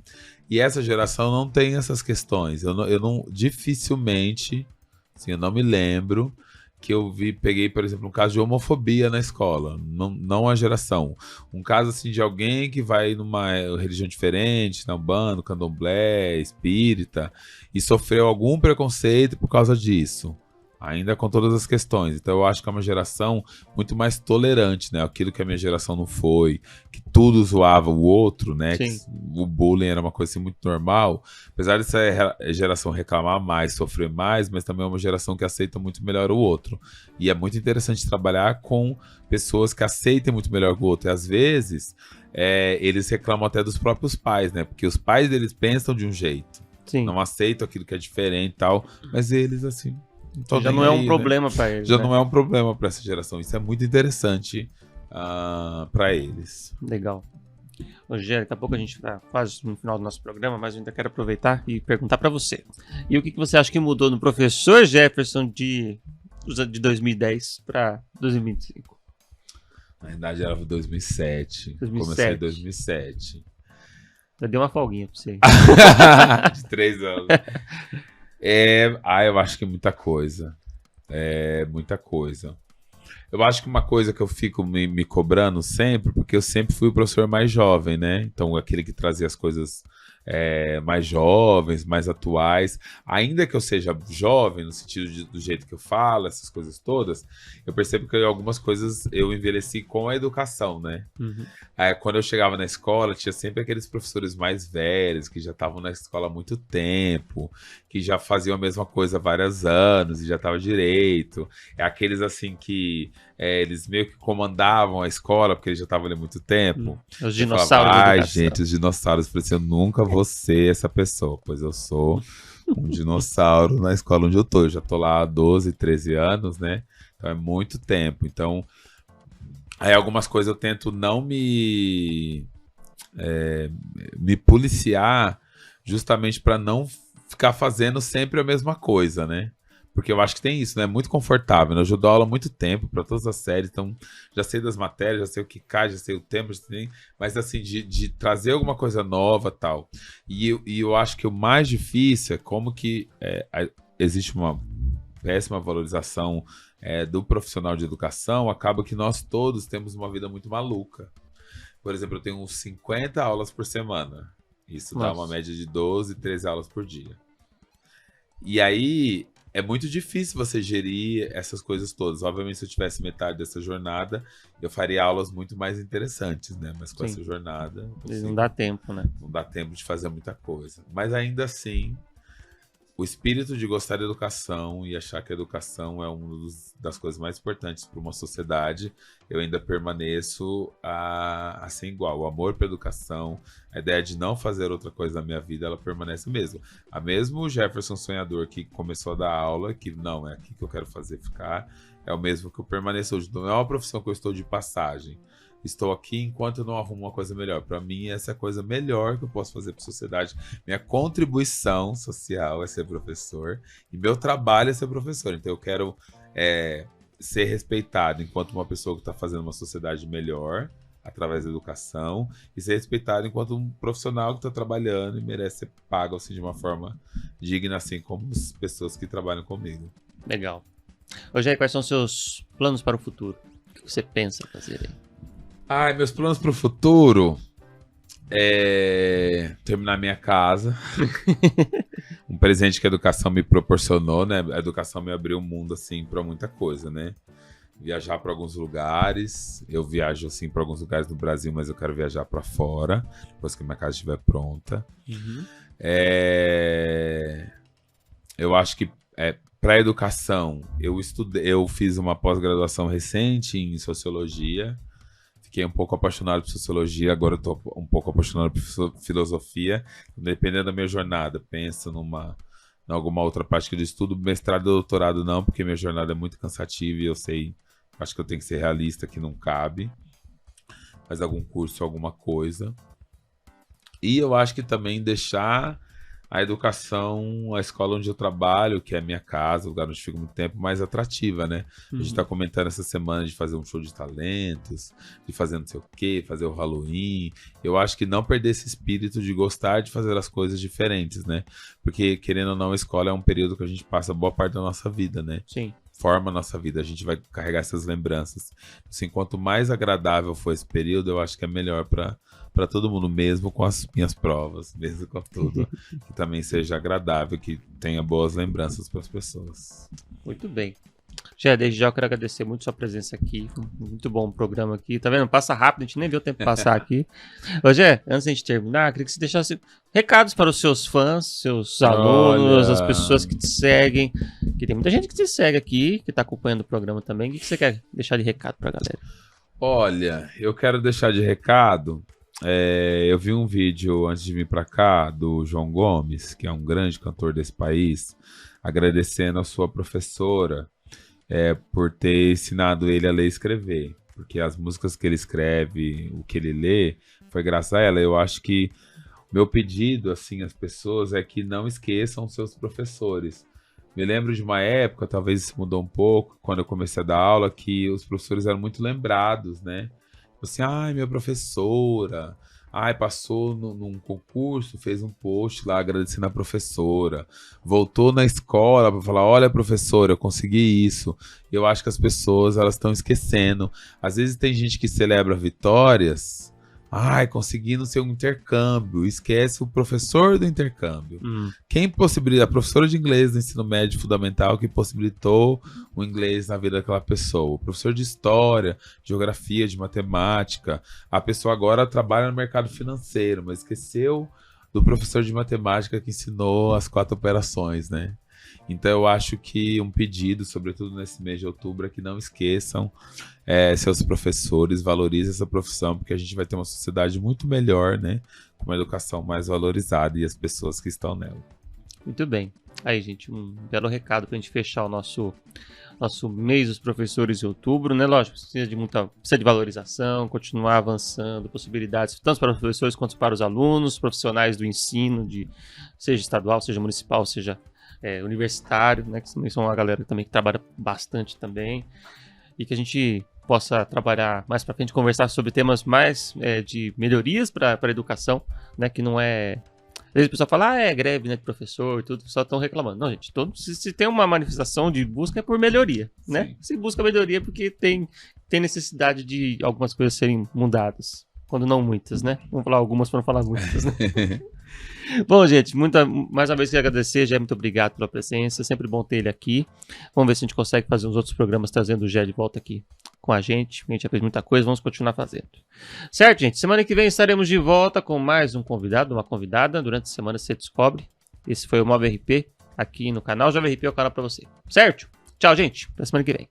Speaker 2: E essa geração não tem essas questões. Eu não dificilmente, assim, eu não me lembro que eu peguei, por exemplo, um caso de homofobia na escola. Não a geração. Um caso assim de alguém que vai numa religião diferente, na Umbanda, Candomblé, espírita, e sofreu algum preconceito por causa disso. Ainda com todas as questões. Então eu acho que é uma geração muito mais tolerante, né? Aquilo que a minha geração não foi, que tudo zoava o outro, né? Que o bullying era uma coisa assim, muito normal. Apesar dessa geração reclamar mais, sofrer mais, mas também é uma geração que aceita muito melhor o outro. E é muito interessante trabalhar com pessoas que aceitem muito melhor o outro. E às vezes eles reclamam até dos próprios pais, né? Porque os pais deles pensam de um jeito.
Speaker 1: Sim.
Speaker 2: Não aceitam aquilo que é diferente e tal, mas eles, assim...
Speaker 1: Já não é um problema para eles.
Speaker 2: Já não é um problema para essa geração. Isso é muito interessante para eles.
Speaker 1: Legal. Rogério, daqui a pouco a gente está quase no final do nosso programa, mas eu ainda quero aproveitar e perguntar para você. E o que você acha que mudou no professor Jefferson de 2010 para 2025?
Speaker 2: Na verdade era 2007. Comecei em 2007.
Speaker 1: Já deu uma folguinha para você.
Speaker 2: De 3 anos. Eu acho que muita coisa. Muita coisa. Eu acho que uma coisa que eu fico me cobrando sempre, porque eu sempre fui o professor mais jovem, né? Então, aquele que trazia as coisas mais jovens, mais atuais. Ainda que eu seja jovem, no sentido do jeito que eu falo, essas coisas todas, eu percebo que algumas coisas eu envelheci com a educação, né? Quando eu chegava na escola, tinha sempre aqueles professores mais velhos, que já estavam na escola há muito tempo, que já faziam a mesma coisa há vários anos e já estavam direito. Aqueles assim que eles meio que comandavam a escola, porque eles já estavam ali há muito tempo.
Speaker 1: Os dinossauros.
Speaker 2: Ai, gente, os dinossauros, parecia, eu nunca vou ser essa pessoa, pois eu sou um dinossauro na escola onde eu tô. Eu já tô lá há 12, 13 anos, né? Então é muito tempo. Então, aí algumas coisas eu tento não me policiar, justamente para não ficar fazendo sempre a mesma coisa, né? Porque eu acho que tem isso, né? É muito confortável, né? Eu já dou aula há muito tempo para todas as séries, então já sei das matérias, já sei o que cai, já sei o tema, mas assim, de trazer alguma coisa nova e tal. E eu acho que o mais difícil é como que existe uma péssima valorização do profissional de educação, acaba que nós todos temos uma vida muito maluca. Por exemplo, eu tenho uns 50 aulas por semana. Isso dá uma média de 12, 13 aulas por dia. E aí... é muito difícil você gerir essas coisas todas. Obviamente, se eu tivesse metade dessa jornada, eu faria aulas muito mais interessantes, né? Mas com essa jornada...
Speaker 1: não dá tempo, né?
Speaker 2: Não dá tempo de fazer muita coisa. Mas ainda assim, o espírito de gostar da educação e achar que a educação é uma das coisas mais importantes para uma sociedade, eu ainda permaneço assim igual. O amor pela educação, a ideia de não fazer outra coisa na minha vida, ela permanece mesmo. A mesmo Jefferson sonhador que começou a dar aula, que não, é aqui que eu quero fazer ficar, é o mesmo que eu permaneço hoje. Não é uma profissão que eu estou de passagem. Estou aqui enquanto eu não arrumo uma coisa melhor. Para mim, essa é a coisa melhor que eu posso fazer para a sociedade. Minha contribuição social é ser professor e meu trabalho é ser professor. Então, eu quero ser respeitado enquanto uma pessoa que está fazendo uma sociedade melhor através da educação e ser respeitado enquanto um profissional que está trabalhando e merece ser pago assim, de uma forma digna, assim como as pessoas que trabalham comigo.
Speaker 1: Legal. Rogério, quais são os seus planos para o futuro? O que você pensa fazer aí?
Speaker 2: Ai, meus planos para o futuro é terminar minha casa. Um presente que a educação me proporcionou, né? A educação me abriu o mundo, assim, para muita coisa, né? Viajar para alguns lugares. Eu viajo, assim, para alguns lugares do Brasil, mas eu quero viajar para fora, depois que minha casa estiver pronta.
Speaker 1: Uhum.
Speaker 2: Eu acho que para educação, eu fiz uma pós-graduação recente em sociologia. Fiquei um pouco apaixonado por sociologia, agora estou um pouco apaixonado por filosofia. Dependendo da minha jornada, penso em alguma outra parte de estudo. Mestrado ou doutorado não, porque minha jornada é muito cansativa e eu sei, acho que eu tenho que ser realista, que não cabe. Mas algum curso, alguma coisa. E eu acho que também deixar a educação, a escola onde eu trabalho, que é a minha casa, o lugar onde fico muito tempo, mais atrativa, né? A gente tá comentando essa semana de fazer um show de talentos, de fazer não sei o quê, fazer o Halloween. Eu acho que não perder esse espírito de gostar de fazer as coisas diferentes, né? Porque, querendo ou não, a escola é um período que a gente passa boa parte da nossa vida, né?
Speaker 1: Sim.
Speaker 2: Forma a nossa vida, a gente vai carregar essas lembranças. Assim, quanto mais agradável for esse período, eu acho que é melhor para todo mundo, mesmo com as minhas provas, mesmo com tudo, que também seja agradável, que tenha boas lembranças para as pessoas.
Speaker 1: Muito bem. Já, desde já eu quero agradecer muito sua presença aqui. Muito bom o programa aqui. Tá vendo? Passa rápido, a gente nem viu o tempo passar aqui. Rogério, antes de a gente terminar, queria que você deixasse recados para os seus fãs, seus alunos, as pessoas que te seguem. Que tem muita gente que te segue aqui, que tá acompanhando o programa também. O que você quer deixar de recado pra galera?
Speaker 2: Olha, eu quero deixar de recado. Eu vi um vídeo antes de vir para cá do João Gomes, que é um grande cantor desse país, agradecendo a sua professora por ter ensinado ele a ler e escrever. Porque as músicas que ele escreve, o que ele lê, foi graças a ela. Eu acho que meu pedido, assim, às pessoas é que não esqueçam seus professores. Me lembro de uma época, talvez isso mudou um pouco, quando eu comecei a dar aula, que os professores eram muito lembrados, né? Assim, ai, minha professora, ai, passou num concurso, fez um post lá agradecendo a professora, voltou na escola para falar, olha, professora, eu consegui isso. Eu acho que as pessoas, elas estão esquecendo. Às vezes tem gente que celebra vitórias, ai, consegui no seu intercâmbio, esquece o professor do intercâmbio. Quem possibilita? A professora de inglês do ensino médio fundamental que possibilitou o inglês na vida daquela pessoa. O professor de história, geografia, de matemática. A pessoa agora trabalha no mercado financeiro, mas esqueceu do professor de matemática que ensinou as 4 operações, né? Então eu acho que um pedido, sobretudo nesse mês de outubro, é que não esqueçam seus professores, valorizem essa profissão, porque a gente vai ter uma sociedade muito melhor, né? Com uma educação mais valorizada e as pessoas que estão nela.
Speaker 1: Muito bem. Aí, gente, um belo recado pra gente fechar o nosso mês dos professores em outubro, né? Lógico, precisa de valorização, continuar avançando, possibilidades, tanto para os professores quanto para os alunos, profissionais do ensino, seja estadual, seja municipal, seja universitário, né? Que são uma galera também que trabalha bastante também. E que a gente possa trabalhar mais para frente, conversar sobre temas mais de melhorias para a educação, né? Que não é... Às vezes o pessoal fala, é greve, né, de professor e tudo, só estão reclamando. Não, gente, se tem uma manifestação de busca é por melhoria, né?
Speaker 2: Sim.
Speaker 1: Se busca melhoria porque tem necessidade de algumas coisas serem mudadas. Quando não muitas, né? Vamos falar algumas para não falar muitas, né? Bom, gente, mais uma vez queria agradecer, Gé, muito obrigado pela presença, sempre bom ter ele aqui. Vamos ver se a gente consegue fazer uns outros programas trazendo o Gé de volta aqui com a gente já fez muita coisa, vamos continuar fazendo. Certo, gente? Semana que vem estaremos de volta com mais um convidado, uma convidada, durante a semana você descobre. Esse foi o Mob RP, aqui no canal Jovem RP, é o canal pra você. Certo? Tchau, gente, até semana que vem.